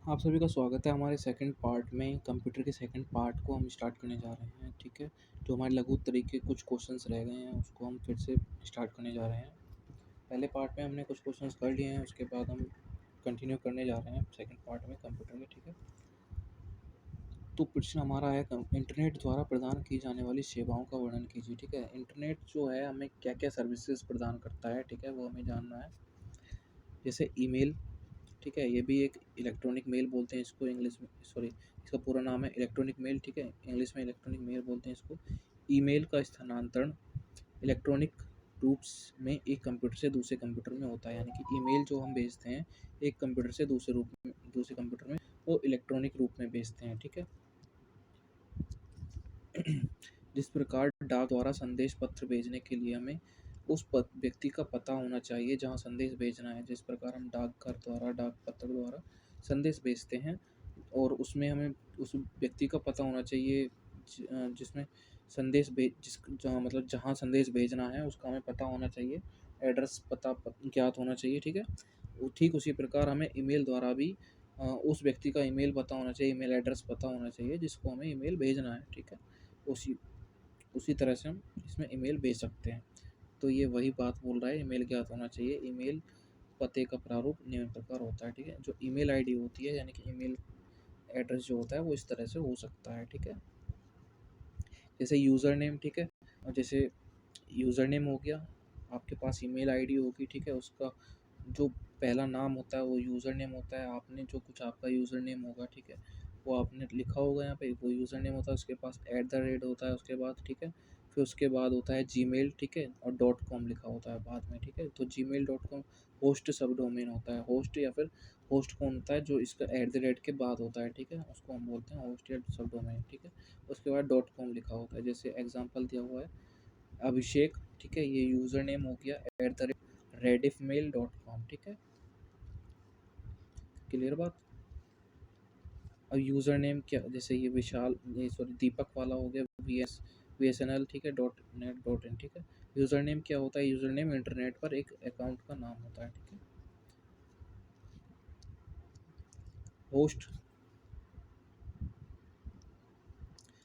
आप सभी का स्वागत है हमारे सेकंड पार्ट में। कंप्यूटर के सेकंड पार्ट को हम स्टार्ट करने जा रहे हैं, ठीक है। जो हमारे लघु तरीके कुछ क्वेश्चंस रह गए हैं उसको हम फिर से स्टार्ट करने जा रहे हैं। पहले पार्ट में हमने कुछ क्वेश्चंस कर लिए हैं, उसके बाद हम कंटिन्यू करने जा रहे हैं सेकंड पार्ट में कंप्यूटर में, ठीक है। तो प्रश्न हमारा है इंटरनेट द्वारा प्रदान की जाने वाली सेवाओं का वर्णन कीजिए, ठीक है। इंटरनेट जो है हमें क्या क्या सर्विसेज प्रदान करता है, ठीक है, वो हमें जानना है। जैसे ईमेल, ठीक है, ये भी एक इलेक्ट्रॉनिक मेल बोलते हैं इसको इंग्लिश में, सॉरी इसका पूरा नाम है इलेक्ट्रॉनिक मेल, ठीक है, इंग्लिश में इलेक्ट्रॉनिक मेल बोलते हैं इसको। ईमेल का स्थानांतरण इलेक्ट्रॉनिक रूप में एक कंप्यूटर से दूसरे कंप्यूटर में होता है, यानी कि ईमेल जो हम भेजते हैं एक कंप्यूटर से दूसरे कंप्यूटर में वो इलेक्ट्रॉनिक रूप में भेजते हैं, ठीक है। जिस प्रकार डाक द्वारा संदेश पत्र भेजने के लिए हमें उस व्यक्ति का पता होना चाहिए जहाँ संदेश भेजना है। जिस प्रकार हम डाकघर द्वारा डाक पत्र द्वारा संदेश भेजते हैं और उसमें हमें उस व्यक्ति का पता होना चाहिए जिसमें संदेश भेज जिस जहाँ मतलब जहाँ संदेश भेजना है उसका हमें पता होना चाहिए, एड्रेस पता ज्ञात होना चाहिए, ठीक है। ठीक उसी प्रकार हमें ईमेल द्वारा भी उस व्यक्ति का ईमेल पता होना चाहिए, ईमेल एड्रेस पता होना चाहिए जिसको हमें ईमेल भेजना है, ठीक है। उसी उसी तरह से हम इसमें ईमेल भेज सकते हैं। तो ये वही बात बोल रहा है, ईमेल ज्ञात होना चाहिए। ईमेल पते का प्रारूप निम्न प्रकार होता है, ठीक है। जो ईमेल आईडी होती है यानी कि ईमेल एड्रेस जो होता है वो इस तरह से हो सकता है, ठीक है। जैसे यूज़र नेम, ठीक है, और जैसे यूज़र नेम हो गया, आपके पास ईमेल आईडी होगी, ठीक है, उसका जो पहला नाम होता है वो यूज़र नेम होता है। आपने जो कुछ आपका यूज़र नेम होगा, ठीक है, वो आपने लिखा होगा यहाँ पे, वो यूज़र नेम होता है। उसके पास @ होता है उसके बाद, ठीक है। फिर उसके बाद होता है जीमेल, ठीक है, और .com लिखा होता है बाद में, ठीक है। तो gmail.com होस्ट सब डोमेन होता है। होस्ट या फिर होस्ट कौन होता है जो इसका @ के बाद होता है, ठीक है, उसको हम बोलते हैं होस्ट या सब डोमेन, ठीक है। उसके बाद .com लिखा होता है। जैसे एग्जांपल दिया हुआ है अभिषेक, ठीक है, ये यूज़र नेम हो गया @rediffmail.com, ठीक है। क्लियर बात। अब यूज़र नेम क्या, जैसे ये विशाल, ये सॉरी दीपक वाला हो गया VSNL, ठीक है, .net.in, ठीक है। यूज़र नेम क्या होता है, यूज़र नेम इंटरनेट पर एक अकाउंट का नाम होता है, ठीक है। होस्ट,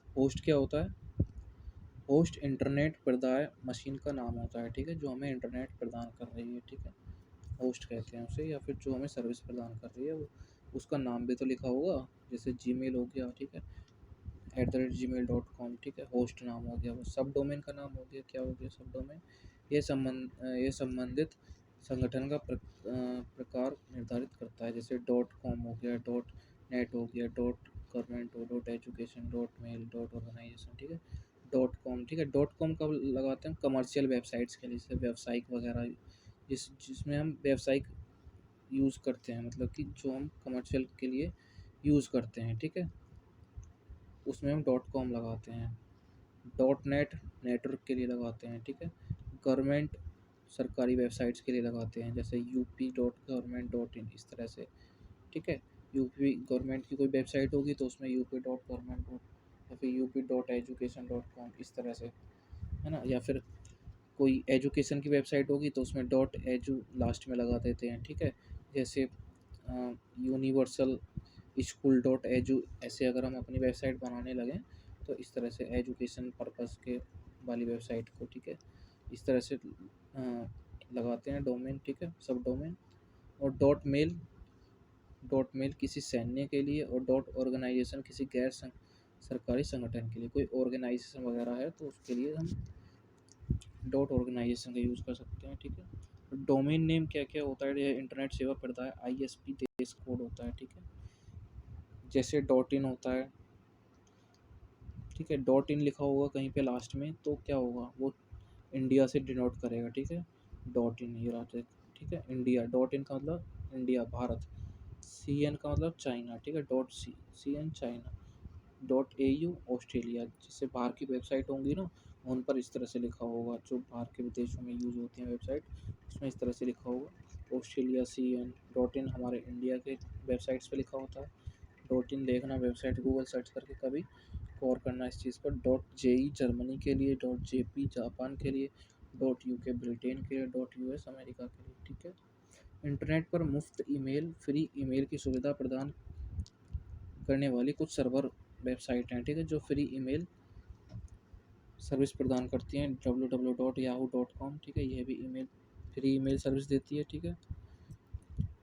होस्ट क्या होता है, होस्ट इंटरनेट प्रदाय मशीन का नाम होता है, ठीक है, जो हमें इंटरनेट प्रदान कर रही है, ठीक है, होस्ट कहते हैं उसे। या फिर जो हमें सर्विस प्रदान कर रही है वो उसका नाम भी तो लिखा होगा। जैसे जीमेल हो गया, ठीक है, @gmail.com, ठीक है, होस्ट नाम हो गया। वो सब डोमेन का नाम हो गया, क्या हो गया, सब डोमेन। ये संबंधित संगठन का प्रकार निर्धारित करता है। जैसे .com हो गया, .net हो गया, .government हो, .education, .mail, .organization, ठीक है, .com, ठीक है। .com कब लगाते हैं, कमर्शियल वेबसाइट्स के लिए, जैसे व्यावसायिक वगैरह, जिसमें हम व्यावसायिक यूज़ करते हैं, मतलब कि जो हम कमर्शियल के लिए यूज़ करते हैं, ठीक है, उसमें हम .com लगाते हैं। .net नेटवर्क के लिए लगाते हैं, ठीक है। गवर्नमेंट सरकारी वेबसाइट्स के लिए लगाते हैं, जैसे up.government.in, इस तरह से, ठीक है। यूपी गवर्नमेंट की कोई वेबसाइट होगी तो उसमें up.government या फिर up.education.com, इस तरह से, है ना। या फिर कोई एजुकेशन की वेबसाइट होगी तो उसमें .edu लास्ट में लगा देते हैं, ठीक है। जैसे यूनिवर्सल स्कूल.edu, ऐसे अगर हम अपनी वेबसाइट बनाने लगें तो इस तरह से एजुकेशन पर्पस के वाली वेबसाइट को, ठीक है, इस तरह से लगाते हैं डोमेन, ठीक है, सब डोमेन। और डॉट मेल किसी सैन्य के लिए, और .organization किसी गैर सरकारी संगठन के लिए। कोई ऑर्गेनाइजेशन वगैरह है तो उसके लिए हम .organization का यूज़ कर सकते हैं, ठीक है। डोमेन नेम क्या क्या होता है, ये इंटरनेट सेवा प्रदाता ISP देश कोड होता है, ठीक है। जैसे .in होता है, ठीक है, .in लिखा होगा कहीं पे लास्ट में तो क्या होगा, वो इंडिया से डिनोट करेगा, ठीक है। .in ये रहा, ठीक है, इंडिया। .in का मतलब इंडिया, भारत। CN का मतलब चाइना, ठीक है, .CN चाइना। .au Australia. जैसे बाहर की वेबसाइट होंगी ना, उन पर इस तरह से लिखा होगा, जो बाहर के विदेशों में यूज़ होती हैं वेबसाइट, उसमें इस तरह से लिखा होगा ऑस्ट्रेलिया CN। .in हमारे इंडिया के वेबसाइट्स पे लिखा होता है। .in देखना वेबसाइट गूगल सर्च करके कभी, गौर करना इस चीज़ पर। .je जर्मनी के लिए, .jp जापान के लिए, .uk ब्रिटेन के लिए, .us अमेरिका के लिए, ठीक है। इंटरनेट पर मुफ्त ईमेल, फ्री ईमेल की सुविधा प्रदान करने वाली कुछ सर्वर वेबसाइट हैं, ठीक है, जो फ्री ईमेल सर्विस प्रदान करती हैं, www.yahoo.com, ठीक है, यह भी ईमेल फ्री ईमेल सर्विस देती है, ठीक है।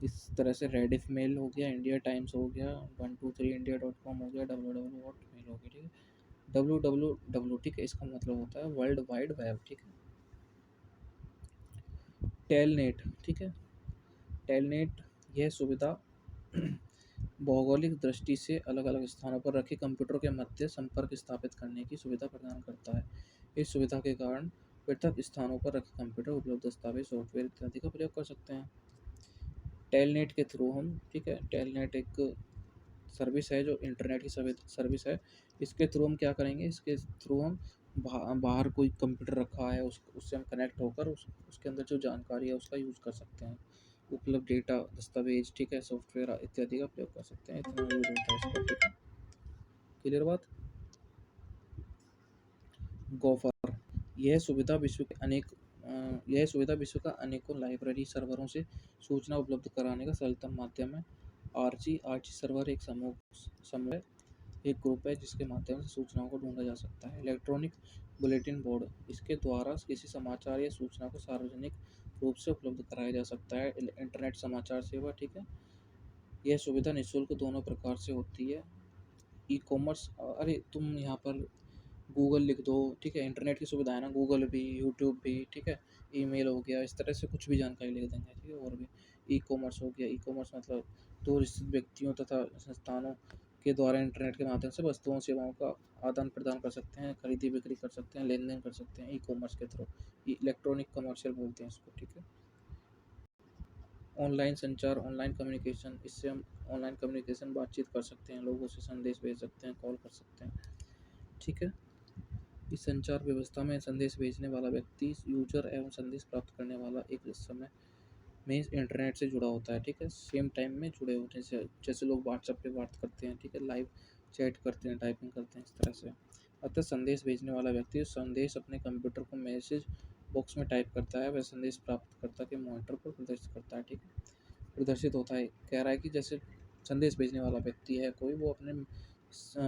इस तरह से रेडिफ मेल हो गया, इंडिया टाइम्स हो गया, 123india.com हो गया, www.mail हो गया, ठीक है। www, ठीक है, इसका मतलब होता है वर्ल्ड वाइड वेब, ठीक है। टेलनेट, ठीक है, टेलनेट यह सुविधा भौगोलिक दृष्टि से अलग अलग स्थानों पर रखे कंप्यूटर के मध्य संपर्क स्थापित करने की सुविधा प्रदान करता है। इस सुविधा के कारण पृथक स्थानों पर रखे कंप्यूटर उपलब्ध दस्तावेज सॉफ्टवेयर इत्यादि का प्रयोग कर सकते हैं टेलनेट के थ्रू हम, ठीक है। टेलनेट एक सर्विस है जो इंटरनेट की सर्विस है। इसके थ्रू हम क्या करेंगे, इसके थ्रू हम बाहर कोई कंप्यूटर रखा है उससे हम कनेक्ट होकर उसके अंदर जो जानकारी है उसका यूज़ कर सकते हैं, उपलब्ध डेटा दस्तावेज, ठीक है, सॉफ्टवेयर इत्यादि का प्रयोग कर सकते हैं। इतना यूज़ होता है इसका, ठीक है। क्लियर बात। गोफर यह सुविधा विश्व के अनेक यह सुविधा विश्व का अनेकों लाइब्रेरी सर्वरों से सूचना उपलब्ध कराने का सरलतम माध्यम है। आरजी सर्वर एक समूह है, एक ग्रुप है जिसके माध्यम से सूचनाओं को ढूंढा जा सकता है। इलेक्ट्रॉनिक बुलेटिन बोर्ड इसके द्वारा किसी समाचार या सूचना को सार्वजनिक रूप से उपलब्ध कराया जा सकता है। इंटरनेट समाचार सेवा, ठीक है, यह सुविधा निःशुल्क दोनों प्रकार से होती है। ई कॉमर्स, अरे तुम यहाँ पर गूगल लिख दो, ठीक है, इंटरनेट की सुविधा है ना, गूगल भी, यूट्यूब भी, ठीक है, ईमेल हो गया, इस तरह से कुछ भी जानकारी लिख देंगे, ठीक है। और भी ई कॉमर्स हो गया, ई कॉमर्स मतलब दूर स्थित व्यक्तियों तथा संस्थानों के द्वारा इंटरनेट के माध्यम से वस्तुओं सेवाओं का आदान प्रदान कर सकते हैं, खरीदी बिक्री कर सकते हैं, लेन देन कर सकते हैं ई कॉमर्स के थ्रू। इलेक्ट्रॉनिक कमर्शियल बोलते हैं इसको, ठीक है। ऑनलाइन संचार, ऑनलाइन कम्युनिकेशन, इससे हम ऑनलाइन कम्युनिकेशन बातचीत कर सकते हैं, लोगों से संदेश भेज सकते हैं, कॉल कर सकते हैं, ठीक है। इस संचार व्यवस्था में संदेश भेजने वाला व्यक्ति यूजर एवं संदेश प्राप्त करने वाला एक समय में इंटरनेट से जुड़ा होता है, ठीक है, सेम टाइम में जुड़े होते हैं, जैसे लोग व्हाट्सएप पे बात करते हैं, ठीक है, लाइव चैट करते हैं, टाइपिंग करते हैं, इस तरह से। अतः संदेश भेजने वाला व्यक्ति संदेश अपने कंप्यूटर को मैसेज बॉक्स में टाइप करता है, वह संदेश प्राप्तकर्ता के मॉनिटर पर प्रदर्शित करता है, ठीक है, प्रदर्शित होता है। कह रहा है कि जैसे संदेश भेजने वाला व्यक्ति है कोई, वो अपने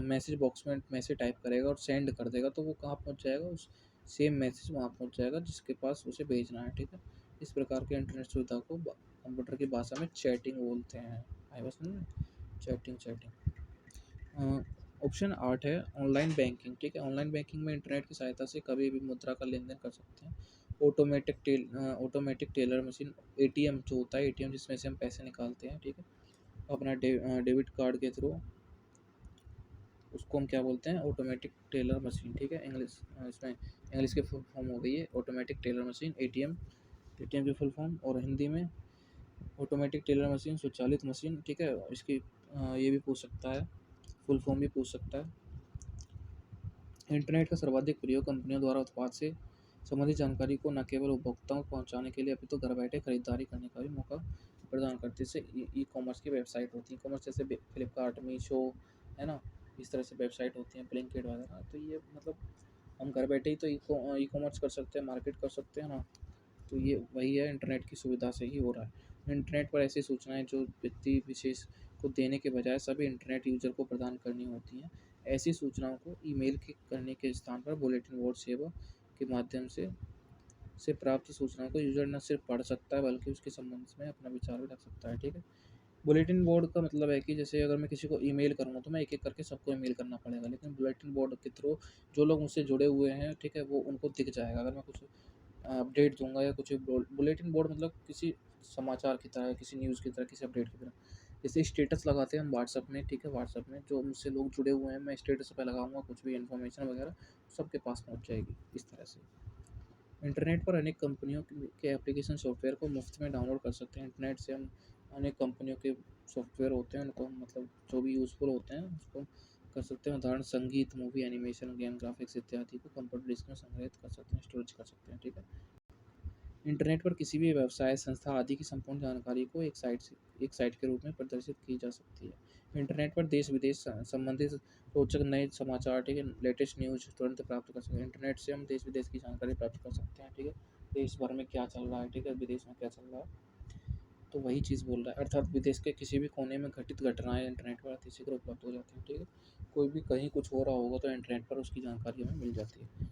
मैसेज बॉक्स में मैसेज टाइप करेगा और सेंड कर देगा, तो वो कहाँ पहुँच जाएगा, उस सेम मैसेज वहाँ पहुँच जाएगा जिसके पास उसे भेजना है, ठीक है। इस प्रकार के इंटरनेट सुविधा को कंप्यूटर की भाषा में चैटिंग बोलते हैं। आई बस चैटिंग चैटिंग। ऑप्शन 8 है ऑनलाइन बैंकिंग, ठीक है। ऑनलाइन बैंकिंग में इंटरनेट की सहायता से कभी भी मुद्रा का लेन देन कर सकते हैं। ऑटोमेटिक टेलर मशीन, एटीएम जो होता है, एटीएम जिसमें से हम पैसे निकालते हैं, ठीक है, अपना डेबिट कार्ड के थ्रू, उसको हम क्या बोलते हैं, ऑटोमेटिक टेलर मशीन, ठीक है। इसमें इंग्लिश की फुल फॉर्म हो गई है automatic teller machine, ATM, ATM की फुल फॉर्म, और हिंदी में ऑटोमेटिक टेलर मशीन, स्वचालित मशीन, ठीक है। इसकी ये भी पूछ सकता है, फुल फॉर्म भी पूछ सकता है। इंटरनेट का सर्वाधिक प्रयोग कंपनियों द्वारा उत्पाद से संबंधित जानकारी को न केवल उपभोक्ताओं को पहुंचाने के लिए अपितु घर बैठे खरीदारी करने का भी मौका प्रदान करती है। जैसे ई कॉमर्स की वेबसाइट होती है, ई कॉमर्स जैसे फ्लिपकार्ट, मीशो, है ना, इस तरह से वेबसाइट होती हैं, ब्लिंकिट वगैरह। तो ये मतलब हम घर बैठे ही तो ई कॉमर्स कर सकते हैं, मार्केट कर सकते हैं ना। तो ये वही है, इंटरनेट की सुविधा से ही हो रहा है। इंटरनेट पर ऐसी सूचनाएं जो व्यक्ति विशेष को देने के बजाय सभी इंटरनेट यूजर को प्रदान करनी होती हैं, ऐसी सूचनाओं को ईमेल के करने के स्थान पर बुलेटिन बोर्ड सेवा के माध्यम से प्राप्त सूचनाओं को यूजर न सिर्फ पढ़ सकता है बल्कि उसके संबंध में अपना विचार भी रख सकता है, ठीक है। बुलेटिन बोर्ड का मतलब है कि जैसे अगर मैं किसी को ईमेल करूँगा तो मैं एक एक करके सबको ईमेल करना पड़ेगा, लेकिन बुलेटिन बोर्ड के थ्रू जो लोग मुझसे जुड़े हुए हैं, ठीक है, वो उनको दिख जाएगा। अगर मैं कुछ अपडेट दूंगा या कुछ, बुलेटिन बोर्ड मतलब किसी समाचार की तरह, किसी न्यूज़ की तरह, किसी अपडेट की तरह, जैसे स्टेटस लगाते हैं हम व्हाट्सअप में, ठीक है, व्हाट्सअप में जो मुझसे लोग जुड़े हुए हैं, मैं स्टेटस पे लगाऊंगा कुछ भी इन्फॉर्मेशन वगैरह, सबके पास पहुंच जाएगी इस तरह से। इंटरनेट पर अनेक कंपनियों के एप्लीकेशन सॉफ्टवेयर को मुफ्त में डाउनलोड कर सकते हैं। इंटरनेट से हम अनेक कंपनियों के सॉफ्टवेयर होते हैं उनको हम मतलब जो भी यूज़फुल होते हैं उसको कर सकते हैं। उदाहरण संगीत, मूवी, एनिमेशन, गेम ग्राफिक्स इत्यादि को कंप्यूटर डिस्क में संग्रहित कर सकते हैं, स्टोरेज कर सकते हैं, ठीक है। इंटरनेट पर किसी भी व्यवसाय, संस्था आदि की संपूर्ण जानकारी को एक साइट के रूप में प्रदर्शित की जा सकती है। इंटरनेट पर देश विदेश संबंधित रोचक नए समाचार, ठीक है, लेटेस्ट न्यूज़ तुरंत प्राप्त कर सकते हैं। इंटरनेट से हम देश विदेश की जानकारी प्राप्त कर सकते हैं, ठीक है, देश भर में क्या चल रहा है, ठीक है, विदेश में क्या चल रहा है। तो वही चीज़ बोल रहा है, अर्थात विदेश के किसी भी कोने में घटित घटनाएँ इंटरनेट पर अतिशीघ्र उपलब्ध हो जाती हैं, ठीक है? कोई भी कहीं कुछ हो रहा होगा तो इंटरनेट पर उसकी जानकारी हमें मिल जाती है,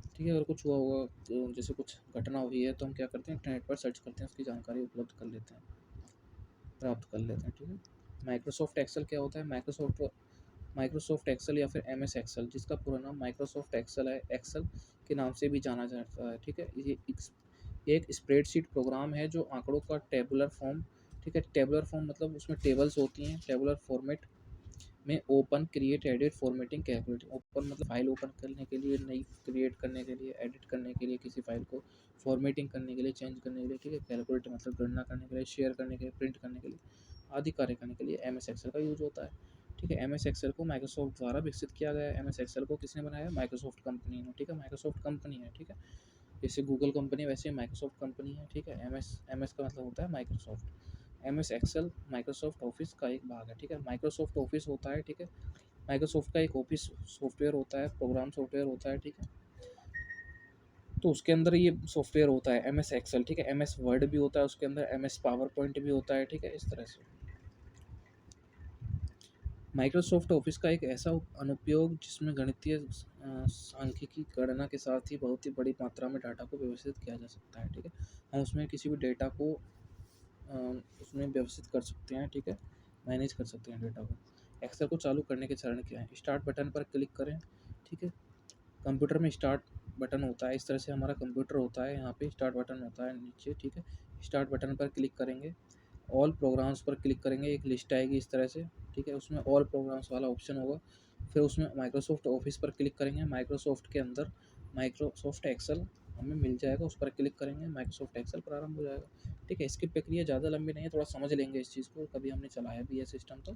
ठीक है? अगर कुछ हुआ होगा तो जैसे कुछ घटना हुई है तो हम क्या करते हैं, इंटरनेट पर सर्च करते हैं, उसकी जानकारी उपलब्ध कर लेते हैं, प्राप्त कर लेते हैं, ठीक है? माइक्रोसॉफ्ट एक्सेल क्या होता है? माइक्रोसॉफ्ट एक्सेल या फिर एमएस एक्सेल, जिसका पूरा नाम माइक्रोसॉफ्ट एक्सेल है, एक्सेल के नाम से भी जाना जाता है, ठीक है? ये एक स्प्रेडशीट प्रोग्राम है जो आंकड़ों का टेबुलर फॉर्म, ठीक है? टेबुलर फॉर्म मतलब उसमें टेबल्स होती हैं, टेबुलर फॉर्मेट में open, create, edit, formatting, calculate. Open मतलब फाइल ओपन करने के लिए, नई क्रिएट करने के लिए, एडिट करने के लिए किसी फाइल को, फॉर्मेटिंग करने के लिए, चेंज करने के लिए, ठीक है? कैलकुलेट मतलब गणना करने के लिए, शेयर करने के लिए, प्रिंट करने के लिए, आदि कार्य करने के लिए एम एस एक्सेल का यूज होता है, ठीक है? एम एस एक्सेल को माइक्रोसॉफ्ट द्वारा विकसित किया गया है। एम एस एक्सेल को किसने बनाया? माइक्रोसॉफ्ट कंपनी ने, ठीक है? माइक्रोसॉफ्ट कंपनी है, ठीक है? जैसे गूगल कंपनी वैसे माइक्रोसॉफ्ट कंपनी है, ठीक है? एम एस का मतलब होता है Microsoft. M S Excel Microsoft Office का एक भाग है, ठीक है? माइक्रोसॉफ्ट ऑफिस होता है, ठीक है? माइक्रोसॉफ्ट का एक ऑफिस सॉफ्टवेयर होता है, प्रोग्राम सॉफ्टवेयर होता है, ठीक है? तो उसके अंदर ये सॉफ्टवेयर होता है एम एस एक्सेल, ठीक है? एम एस वर्ड भी होता है उसके अंदर, एम एस पावर पॉइंट भी होता है, ठीक है? इस तरह से माइक्रोसॉफ्ट ऑफिस का एक ऐसा अनुप्रयोग जिसमें गणितीय सांख्यिकी गणना के साथ ही बहुत ही बड़ी मात्रा में डाटा को व्यवस्थित किया जा सकता है, ठीक है? हम उसमें किसी भी डेटा को अ, उसमें व्यवस्थित कर सकते हैं, ठीक है? मैनेज कर सकते हैं डेटा को। एक्सेल को चालू करने के चरण क्या हैं? स्टार्ट बटन पर क्लिक करें, ठीक है? कंप्यूटर में स्टार्ट बटन होता है, इस तरह से हमारा कंप्यूटर होता है, यहाँ पे स्टार्ट बटन होता है नीचे, ठीक है? स्टार्ट बटन पर क्लिक करेंगे, ऑल प्रोग्राम्स पर क्लिक करेंगे, एक लिस्ट आएगी इस तरह से, ठीक है? उसमें ऑल प्रोग्राम्स वाला ऑप्शन होगा, फिर उसमें माइक्रोसॉफ्ट ऑफिस पर क्लिक करेंगे, माइक्रोसॉफ्ट के अंदर माइक्रोसॉफ्ट एक्सेल हमें मिल जाएगा, उस पर क्लिक करेंगे, माइक्रोसॉफ्ट एक्सेल प्रारंभ हो जाएगा, ठीक है? इसकी प्रक्रिया ज़्यादा लंबी नहीं है, थोड़ा समझ लेंगे इस चीज़ को, कभी हमने चलाया भी है सिस्टम तो।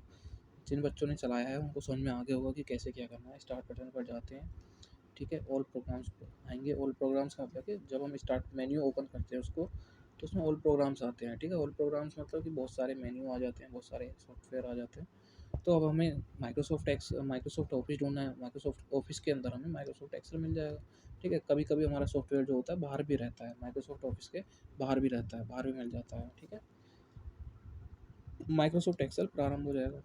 जिन बच्चों ने चलाया है उनको समझ में आ गया होगा कि कैसे क्या करना है। स्टार्ट बटन पर जाते हैं, ठीक है? ऑल प्रोग्राम्स पे आएँगे, ऑल प्रोग्राम्स का मतलब कि जब हम स्टार्ट मेन्यू ओपन करते हैं उसको, तो उसमें ऑल प्रोग्राम्स आते हैं, ठीक है? ऑल प्रोग्राम्स मतलब कि बहुत सारे मेन्यू आ जाते हैं, बहुत सारे सॉफ्टवेयर आ जाते हैं। तो अब हमें माइक्रोसॉफ्ट ऑफिस ढूँढना है, माइक्रोसॉफ्ट ऑफिस के अंदर हमें माइक्रोसॉफ्ट एक्सेल मिल जाएगा, ठीक है? कभी-कभी हमारा सॉफ्टवेयर जो होता है बाहर भी रहता है, माइक्रोसॉफ्ट ऑफिस के बाहर भी रहता है, बाहर भी मिल जाता है, ठीक है? माइक्रोसॉफ्ट एक्सेल प्रारंभ हो जाएगा।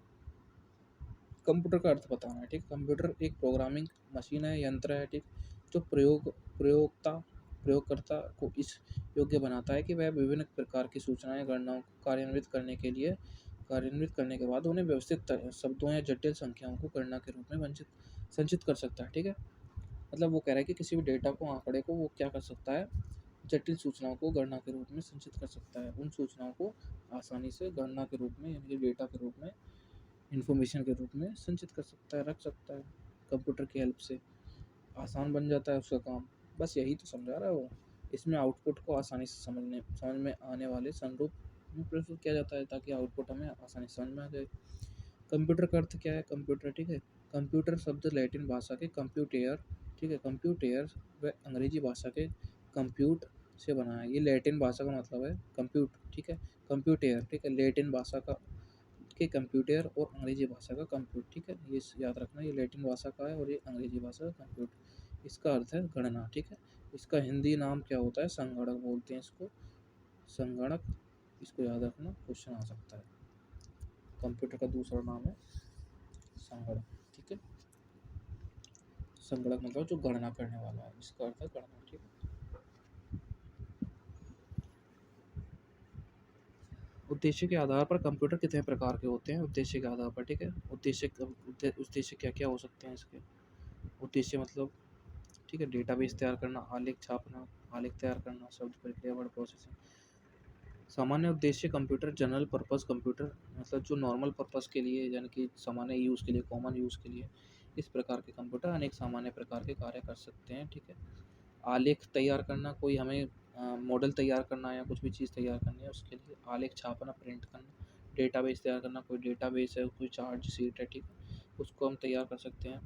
कंप्यूटर का अर्थ बताना है, ठीक? कंप्यूटर एक प्रोग्रामिंग मशीन है, यंत्र है, ठीक? जो प्रयोगता प्रयोगकर्ता को इस योग्य बनाता है कि वह विभिन्न प्रकार की सूचनाएँ, गणनाओं को कार्यान्वित करने के बाद उन्हें व्यवस्थित शब्दों या जटिल संख्याओं को गणना के रूप में वंचित संचित कर सकता है, ठीक है? मतलब वो कह रहा है कि किसी भी डेटा को, आंकड़े को वो क्या कर सकता है, जटिल सूचनाओं को गणना के रूप में संचित कर सकता है। उन सूचनाओं को आसानी से गणना के रूप में यानी कि डेटा के रूप में, इन्फॉर्मेशन के रूप में संचित कर सकता है, रख सकता है। कंप्यूटर की हेल्प से आसान बन जाता है उसका काम। बस यही तो समझा रहा है वो। इसमें आउटपुट को आसानी से समझ में आने वाले संरूप में प्रस्तुत किया जाता है ताकि आउटपुट हमें आसानी से समझ में आ जाए। कंप्यूटर का अर्थ क्या है? कंप्यूटर, ठीक है? कंप्यूटर शब्द लैटिन भाषा के कंप्यूटेयर, ठीक है? कंप्यूटेयर व अंग्रेजी भाषा के कंप्यूट से बना है। ये लैटिन भाषा का मतलब है कंप्यूट, ठीक है? कंप्यूटेयर, ठीक है? लैटिन भाषा का के कंप्यूटर और अंग्रेजी भाषा का कंप्यूट, ठीक है? ये याद रखना, ये लैटिन भाषा का है और ये अंग्रेजी भाषा का कंप्यूट। इसका अर्थ है गणना, ठीक है? इसका हिंदी नाम क्या होता है? संगणक बोलते हैं इसको, संगणक। इसको याद रखना, क्वेश्चन आ सकता है। कंप्यूटर का दूसरा नाम है संगणक, ठीक है? संगणक मतलब जो गणना करने वाला है, इसका अर्थ है गणना, ठीक है? उद्देश्य के आधार पर कंप्यूटर कितने प्रकार के होते हैं? उद्देश्य के आधार पर, ठीक है? उद्देश्य क्या क्या हो सकते हैं इसके? उद्देश्य मतलब, ठीक है, डेटाबेस तैयार करना, आलेख छापना, आलेख तैयार करना, शब्द प्रक्रिया, वर्ड प्रोसेसिंग। सामान्य उद्देश्य कंप्यूटर, जनरल पर्पस कंप्यूटर मतलब जो नॉर्मल पर्पस के लिए यानी कि सामान्य यूज़ के लिए, कॉमन यूज़ के लिए इस प्रकार के कंप्यूटर अनेक सामान्य प्रकार के कार्य कर सकते हैं, ठीक है? आलेख तैयार करना, कोई हमें मॉडल तैयार करना है या कुछ भी चीज़ तैयार करनी है उसके लिए। आलेख छापना, प्रिंट करना। डेटाबेस तैयार करना, कोई डेटाबेस है, कोई चार्ट शीट है, ठीक है? उसको हम तैयार कर सकते हैं।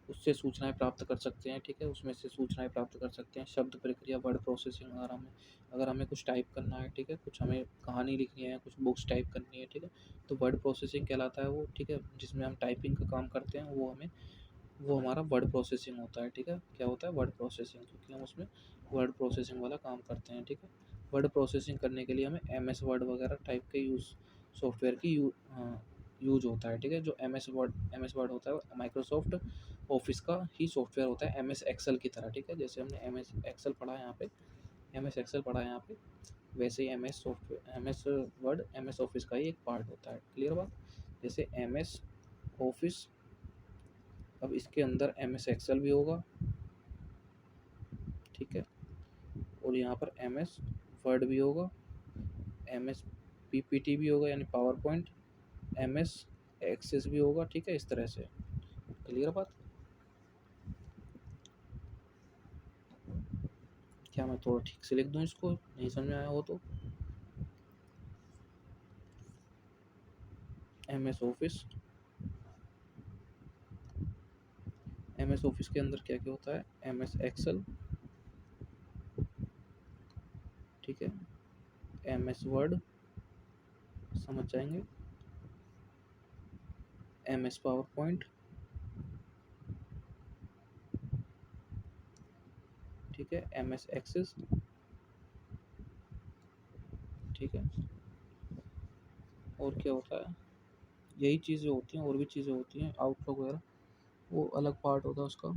उससे सूचनाएँ प्राप्त कर सकते हैं, ठीक है? उसमें से सूचनाएँ प्राप्त कर सकते हैं। शब्द प्रक्रिया, वर्ड प्रोसेसिंग, अगर हमें कुछ टाइप करना है, ठीक है? कुछ हमें कहानी लिखनी है, कुछ बुक्स टाइप करनी है, ठीक है? तो वर्ड प्रोसेसिंग कहलाता है वो, ठीक है? जिसमें हम टाइपिंग का काम करते हैं, वो हमारा वर्ड प्रोसेसिंग होता है, ठीक है? क्या होता है? वर्ड प्रोसेसिंग, क्योंकि हम उसमें वर्ड प्रोसेसिंग वाला काम करते हैं, ठीक है? वर्ड प्रोसेसिंग करने के लिए हमें MS वर्ड वगैरह टाइप के सॉफ्टवेयर की यूज होता है, ठीक है। जो MS वर्ड होता है माइक्रोसॉफ्ट ऑफिस का ही सॉफ्टवेयर होता है, MS एक्सेल की तरह, ठीक है। जैसे हमने MS एक्सेल पढ़ा है यहाँ पे, MS एक्सेल पढ़ा है यहाँ पे, वैसे ही MS वर्ड MS ऑफिस का ही एक पार्ट होता है। क्लियर बात। जैसे MS ऑफिस, अब इसके अंदर MS एक्सेल भी होगा, ठीक है, और यहाँ पर MS वर्ड भी होगा, MS PPT भी होगा यानी पावर पॉइंट, MS एक्सेस भी होगा, ठीक है, इस तरह से। क्लियर बात। क्या मैं थोड़ा ठीक से लिख दूँ इसको, नहीं समझ में आया हो तो। MS ऑफिस, MS ऑफिस के अंदर क्या क्या होता है, MS एक्सेल, ठीक है, MS वर्ड समझ जाएंगे, MS पावर पॉइंट, ठीक है, MS एक्सेस, ठीक है। और क्या होता है, यही चीज़ें होती हैं, और भी चीज़ें होती हैं, आउटलुक वगैरह वो अलग पार्ट होता है उसका।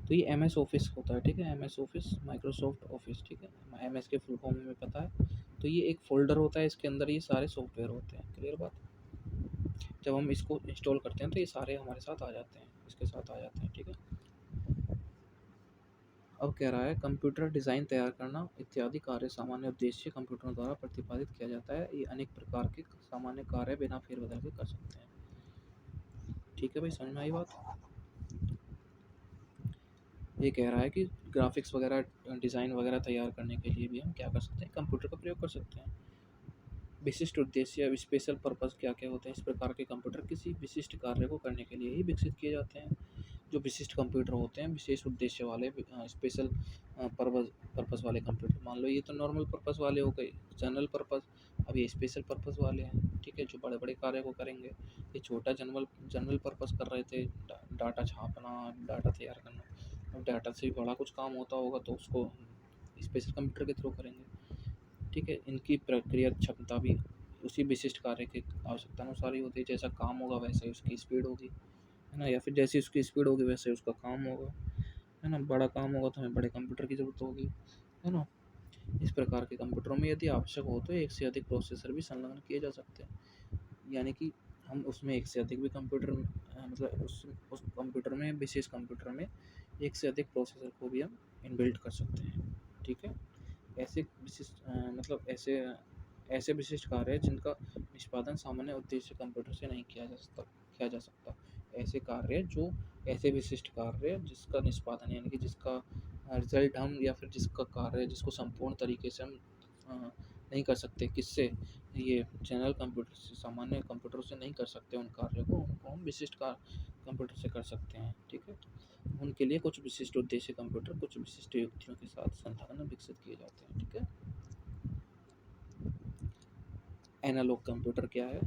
तो ये MS ऑफिस होता है, ठीक है, MS ऑफिस माइक्रोसॉफ्ट ऑफिस, ठीक है। MS के फुल फॉर्म में पता है। तो ये एक फ़ोल्डर होता है, इसके अंदर ये सारे सॉफ्टवेयर होते हैं। क्लियर बात। जब हम इसको इंस्टॉल करते हैं तो ये सारे हमारे साथ आ जाते हैं, इसके साथ आ जाते हैं, ठीक है। अब कह रहा है कंप्यूटर डिज़ाइन तैयार करना इत्यादि कार्य सामान्य उद्देश्य कंप्यूटरों द्वारा प्रतिपादित किया जाता है। ये अनेक प्रकार के सामान्य कार्य बिना फेरबदल के कर सकते हैं, ठीक है भाई, समझ में आई बात। ये कह रहा है कि ग्राफिक्स वगैरह डिज़ाइन वगैरह तैयार करने के लिए भी हम क्या कर सकते हैं, कंप्यूटर का प्रयोग कर सकते हैं। विशिष्ट उद्देश्य या स्पेशल पर्पस क्या क्या होते हैं, इस प्रकार के कंप्यूटर किसी विशिष्ट कार्य को करने के लिए ही विकसित किए जाते हैं। जो विशिष्ट कंप्यूटर होते हैं, विशेष उद्देश्य वाले, स्पेशल पर्पस वाले कंप्यूटर, मान लो ये तो नॉर्मल पर्पस वाले हो गए, जनरल पर्पस। अब ये स्पेशल पर्पस वाले हैं, ठीक है, जो बड़े बड़े कार्य को करेंगे। ये छोटा जनरल जनरल पर्पस कर रहे थे, डाटा छापना, डाटा तैयार करना। अब डाटा से भी बड़ा कुछ काम होता होगा तो उसको स्पेशल कंप्यूटर के थ्रू करेंगे, ठीक है। इनकी प्रक्रिया क्षमता भी उसी विशिष्ट कार्य की आवश्यकता अनुसार ही होती है। जैसा काम होगा वैसे ही उसकी स्पीड होगी, है ना, या फिर जैसी उसकी स्पीड होगी वैसे उसका काम होगा, है ना। बड़ा काम होगा तो हमें बड़े कंप्यूटर की ज़रूरत होगी, है ना। इस प्रकार के कंप्यूटरों में यदि आवश्यक हो तो एक से अधिक प्रोसेसर भी संलग्न किए जा सकते हैं, यानी कि हम उसमें एक से अधिक भी कंप्यूटर मतलब उस कंप्यूटर में, विशेष कंप्यूटर में एक से अधिक प्रोसेसर को भी हम इनबिल्ट कर सकते हैं, ठीक है। ऐसे विशिष्ट मतलब ऐसे विशिष्ट कार्य हैं जिनका निष्पादन सामान्य उद्देश्य कंप्यूटर से नहीं किया जा सकता। ऐसे कार्य जो ऐसे विशिष्ट कार्य जिसका निष्पादन यानी कि जिसका रिजल्ट हम, या फिर जिसका कार्य जिसको संपूर्ण तरीके से हम नहीं कर सकते, किससे, ये जनरल कंप्यूटर से, सामान्य कंप्यूटर से नहीं कर सकते उन कार्यों को, उनको हम विशिष्ट कंप्यूटर से कर सकते हैं, ठीक है। उनके लिए कुछ विशिष्ट उद्देश्य कंप्यूटर कुछ विशिष्ट युक्तियों के साथ संसाधन विकसित किए जाते हैं, ठीक है। एनालॉग कंप्यूटर क्या है,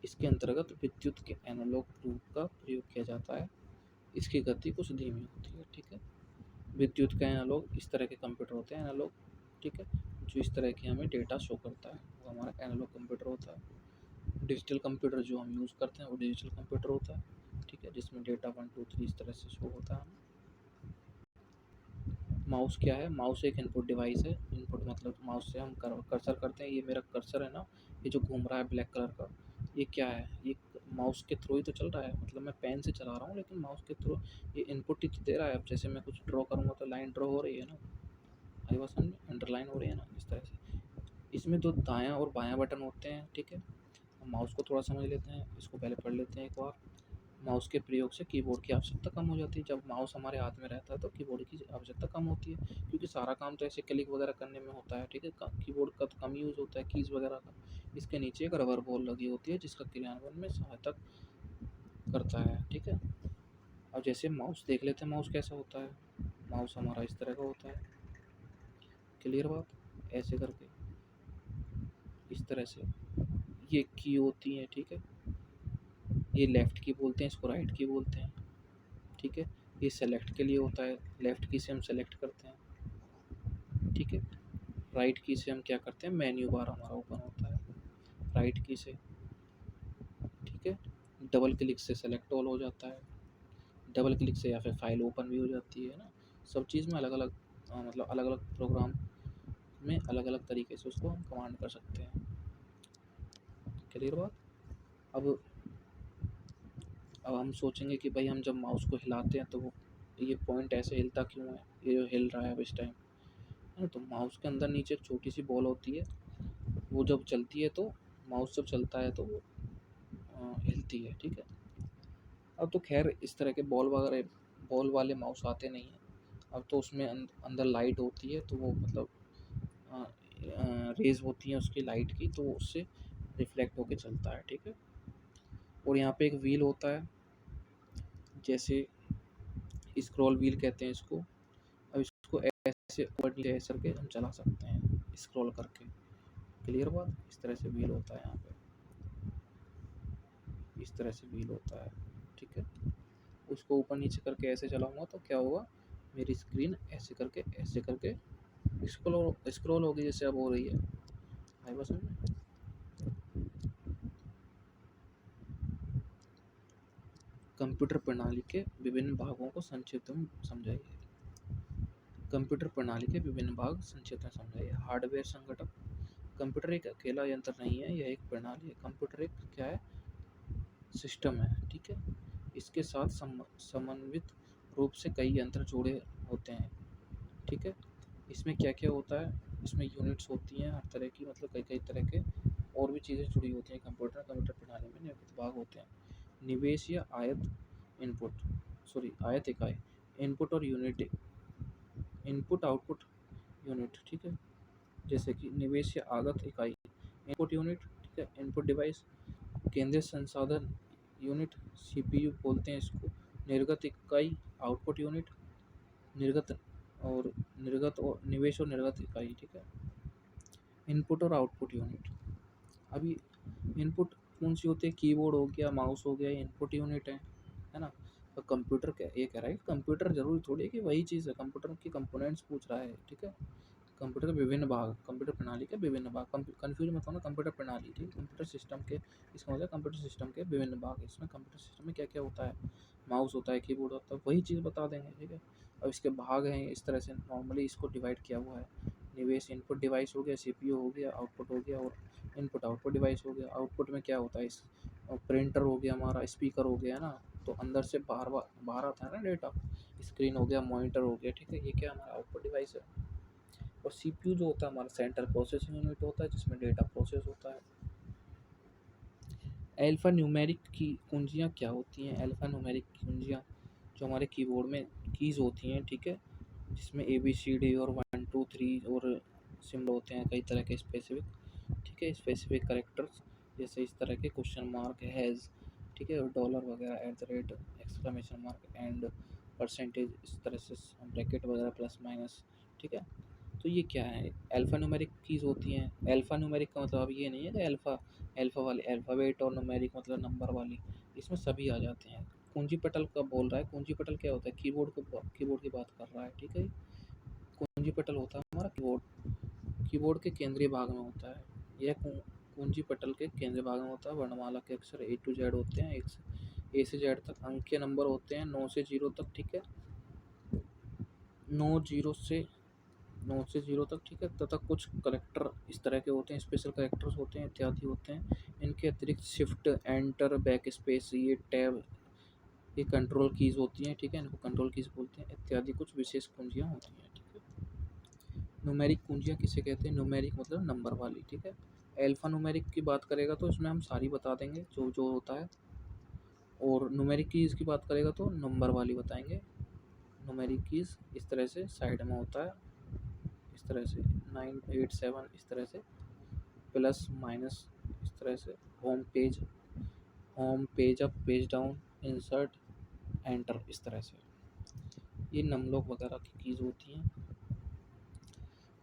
इसके अंतर्गत विद्युत के एनालॉग रूप का प्रयोग किया जाता है। इसकी गति कुछ धीमी होती है, ठीक है। विद्युत का एनालॉग इस तरह के कंप्यूटर होते हैं, एनालॉग, ठीक है, जो इस तरह की हमें डेटा शो करता है, वो हमारा एनालॉग कंप्यूटर होता है। डिजिटल कंप्यूटर जो हम यूज़ करते हैं वो डिजिटल कंप्यूटर होता है, ठीक है, जिसमें डेटा 1 2 3 इस तरह से शो होता है। माउस क्या है, माउस एक इनपुट डिवाइस है। इनपुट मतलब माउस से हम कर्सर करते हैं। ये मेरा कर्सर है ना, ये जो घूम रहा है ब्लैक कलर का, ये क्या है, ये माउस के थ्रू ही तो चल रहा है, मतलब मैं पेन से चला रहा हूँ लेकिन माउस के थ्रू ये इनपुट ही तो दे रहा है। अब जैसे मैं कुछ ड्रॉ करूँगा तो लाइन ड्रॉ हो रही है ना, आई बात समझ, अंडरलाइन हो रही है ना, इस तरह से। इसमें दो दायां और बायां बटन होते हैं, ठीक है। हम माउस को थोड़ा समझ लेते हैं, इसको पहले पढ़ लेते हैं एक बार। माउस के प्रयोग से कीबोर्ड की आवश्यकता कम हो जाती है। जब माउस हमारे हाथ में रहता है तो कीबोर्ड की आवश्यकता कम होती है, क्योंकि सारा काम तो ऐसे क्लिक वगैरह करने में होता है, ठीक है। कीबोर्ड का तो कम यूज़ होता है कीज़ वगैरह का। इसके नीचे एक रबर बॉल लगी होती है जिसका क्रियान्वयन में सहायता करता है, ठीक है। अब जैसे माउस देख लेते हैं, माउस कैसा होता है। माउस हमारा इस तरह का होता है, क्लियर बात, ऐसे करके, इस तरह से ये की होती है, ठीक है। ये लेफ़्ट की बोलते हैं, इसको राइट की बोलते हैं, ठीक है। ये सेलेक्ट के लिए होता है, लेफ़्ट की से हम सेलेक्ट करते हैं, ठीक है। राइट की से हम क्या करते हैं, मेन्यू बार हमारा ओपन होता है राइट की से, ठीक है। डबल क्लिक से सेलेक्ट ऑल हो जाता है, डबल क्लिक से या फिर फाइल ओपन भी हो जाती है ना। सब चीज़ में अलग अलग मतलब अलग अलग प्रोग्राम में अलग अलग तरीके से उसको हम कमांड कर सकते हैं। क्लियर बात। अब अब हम सोचेंगे कि भाई हम जब माउस को हिलाते हैं तो वो ये पॉइंट ऐसे हिलता क्यों है, ये जो हिल रहा है अब इस टाइम, है ना। तो माउस के अंदर नीचे एक छोटी सी बॉल होती है, वो जब चलती है तो माउस जब चलता है तो वो हिलती है, ठीक है। अब तो खैर इस तरह के बॉल वगैरह बॉल वाले माउस आते नहीं हैं। अब तो उसमें अंदर लाइट होती है, तो वो मतलब रेज होती हैं उसकी लाइट की, तो उससे रिफ्लेक्ट होके चलता है, ठीक है। और यहाँ पे एक व्हील होता है, जैसे स्क्रॉल व्हील कहते हैं इसको। अब इसको ऐसे ऊपर नीचे ऐसे करके हम चला सकते हैं स्क्रॉल करके। क्लियर बात। इस तरह से व्हील होता है यहाँ पे, इस तरह से व्हील होता है, ठीक है। उसको ऊपर नीचे करके ऐसे चलाऊंगा तो क्या होगा, मेरी स्क्रीन ऐसे करके स्क्रॉल स्क्रॉल होगी, जैसे अब हो रही है। आई बस में कंप्यूटर प्रणाली के विभिन्न भागों को संक्षिप्त में समझाइए। कंप्यूटर प्रणाली के विभिन्न भाग संक्षिप्त में समझाइए। हार्डवेयर संगठन। कंप्यूटर एक अकेला यंत्र नहीं है, यह एक प्रणाली है। कंप्यूटर एक क्या है, सिस्टम है, ठीक है। इसके साथ समन्वित रूप से कई यंत्र जुड़े होते हैं, ठीक है। इसमें क्या क्या होता है, इसमें यूनिट्स होती हैं हर तरह की, मतलब कई कई तरह के और भी चीज़ें जुड़ी होती हैं। कंप्यूटर प्रणाली में निम्नलिखित भाग होते हैं। निवेश या आयत इनपुट, सॉरी आयत इकाई, इनपुट और यूनिट, इनपुट आउटपुट यूनिट, ठीक है। जैसे कि निवेश या आगत इकाई, इनपुट यूनिट, ठीक है। इनपुट डिवाइस, केंद्रीय संसाधन यूनिट, सीपीयू बोलते हैं इसको। निर्गत इकाई, आउटपुट यूनिट, निर्गत और निवेश और निर्गत इकाई, ठीक है। इनपुट और आउटपुट यूनिट। अभी इनपुट कौन सी होती है, कीबोर्ड हो गया, माउस हो गया, इनपुट यूनिट है ना। तो कंप्यूटर क्या ये कह रहा है, कंप्यूटर जरूरी थोड़ी है कि वही चीज़ है, कंप्यूटर की कंपोनेंट्स पूछ रहा है, ठीक है। कंप्यूटर के विभिन्न भाग, कंप्यूटर प्रणाली के विभिन्न भाग, कंफ्यूज मत होना, कंप्यूटर प्रणाली, ठीक है। कंप्यूटर सिस्टम के, इसका मतलब कंप्यूटर सिस्टम के विभिन्न भाग। इसमें कंप्यूटर सिस्टम में क्या क्या होता है, माउस होता है, कीबोर्ड होता है, वही चीज़ बता देंगे, ठीक है। अब इसके भाग हैं इस तरह से, नॉर्मली इसको डिवाइड किया हुआ है। निवेश इनपुट डिवाइस हो गया, सीपीयू हो गया, आउटपुट हो गया, और इनपुट आउटपुट डिवाइस हो गया। आउटपुट में क्या होता है, इस प्रिंटर हो गया हमारा, स्पीकर हो गया ना, तो अंदर से बाहर बाहर आता है ना डेटा। स्क्रीन हो गया, मॉनिटर हो गया, ठीक है। ये क्या हमारा आउटपुट डिवाइस है। और सीपीयू जो होता है हमारा सेंट्रल प्रोसेसिंग यूनिट होता है, जिसमें डेटा प्रोसेस होता है। अल्फा न्यूमेरिक की कुंजियाँ क्या होती हैं, अल्फा न्यूमेरिक कुंजियाँ जो हमारे कीबोर्ड में कीज़ होती हैं, ठीक है। जिसमें ABCD और 1 2 3 और सिम्बल होते हैं कई तरह के स्पेसिफिक, ठीक है। स्पेसिफिक करेक्टर्स, जैसे इस तरह के क्वेश्चन मार्क, हैज़, ठीक है, और डॉलर वगैरह, at the rate, exclamation mark, and, percentage, इस तरह से ब्रैकेट वगैरह, प्लस माइनस, ठीक है। तो ये क्या है, अल्फ़ा न्यूमेरिक कीज़ होती हैं। अल्फ़ा न्यूमेरिक का मतलब अब ये नहीं है कि अल्फ़ा अल्फ़ा वाली अल्फ़ाबेट और न्यूमेरिक मतलब नंबर वाली, इसमें सभी आ जाते हैं। कुंजी पटल का बोल रहा है, कुंजी पटल क्या होता है, कीबोर्ड की बात कर रहा है, ठीक है। कुंजी पटल होता है हमारा कीबोर्ड के केंद्रीय भाग में होता है। यह कुंजी पटल के केंद्रीय भाग में होता है। वर्णमाला के अक्षर A to Z होते हैं, A से Z तक। अंक के नंबर होते हैं 9 से 0 तक, ठीक है। 9 जीरो से 9 से 0 तक, ठीक है। तथा कुछ करेक्टर इस तरह के होते हैं, स्पेशल करेक्टर्स होते हैं, इत्यादि होते हैं। इनके अतिरिक्त शिफ्ट, एंटर, बैक स्पेस, ये टैब, ये कंट्रोल कीज़ होती हैं, ठीक है। इनको कंट्रोल कीज़ बोलते हैं, इत्यादि कुछ विशेष कुंजियाँ होती हैं, ठीक है। न्यूमेरिक कुंजियाँ किसे कहते हैं, न्यूमेरिक मतलब नंबर वाली, ठीक है। अल्फ़ा न्यूमेरिक की बात करेगा तो इसमें हम सारी बता देंगे जो जो होता है, और न्यूमेरिक कीज़ की बात करेगा तो नंबर वाली बताएंगे। न्यूमेरिक कीज़ इस तरह से साइड में होता है, इस तरह से 9 8 7, इस तरह से प्लस माइनस, इस तरह से home page up, page down, insert, enter, इस तरह से ये नमलोक वगैरह की कीज़ होती हैं।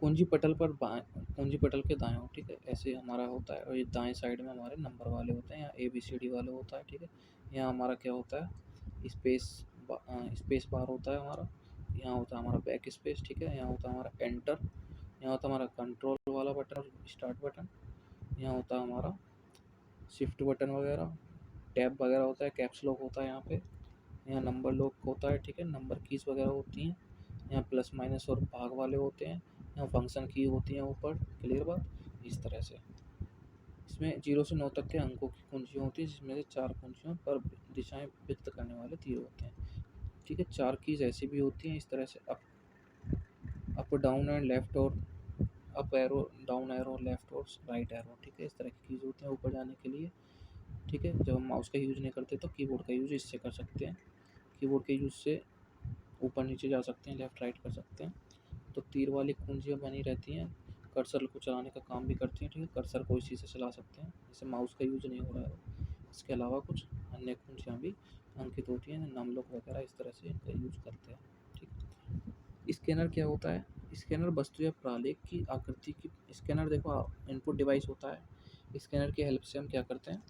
कुंजी पटल के दाएं, ठीक है, ऐसे हमारा होता है। और ये दाएं साइड में हमारे नंबर वाले होते हैं, यहाँ ABCD वाले होता है, ठीक है। यहाँ हमारा क्या होता है, स्पेस बार होता है हमारा। यहाँ होता है हमारा बैक स्पेस, ठीक है। यहाँ होता है हमारा एंटर, यहाँ होता है हमारा कंट्रोल वाला बटन और स्टार्ट बटन, यहाँ होता है हमारा शिफ्ट बटन वगैरह, टैब वगैरह होता है, कैप्स लॉक होता है यहाँ पे, यहाँ नंबर लॉक होता है, ठीक है, नंबर कीज़ वगैरह होती हैं, यहाँ प्लस माइनस और भाग वाले होते हैं, यहाँ फंक्शन की होती हैं ऊपर, क्लियर बात। इस तरह से इसमें 0 से 9 तक के अंकों की कुंजियाँ होती हैं, जिसमें से 4 कुंजियों पर दिशाएं व्यक्त करने वाले तीर होते हैं, ठीक है। 4 कीज़ ऐसी भी होती हैं इस तरह से, अप डाउन एंड लेफ्ट, और up arrow, down arrow, left और राइट एरो, ठीक है। इस तरह की कीज़ होती हैं ऊपर जाने के लिए, ठीक है। जब हम माउस का यूज़ नहीं करते तो कीबोर्ड का यूज़ इससे कर सकते हैं, कीबोर्ड के यूज़ से ऊपर नीचे जा सकते हैं, लेफ़्ट राइट कर सकते हैं। तो तीर वाली कुंजियाँ बनी रहती हैं, कर्सर को चलाने का काम भी करती हैं, ठीक है। कर्सर को इसी से चला सकते हैं, जैसे माउस का यूज़ नहीं हो रहा है। इसके अलावा कुछ अन्य कुंजियाँ भी अंकित होती हैं, नाम लोग वगैरह इस तरह से इनका यूज़ करते हैं, ठीक। स्कैनर क्या होता है? स्कैनर वस्तु या प्रलेख की आकृति की, स्कैनर देखो इनपुट डिवाइस होता है। स्कैनर की हेल्प से हम क्या करते हैं,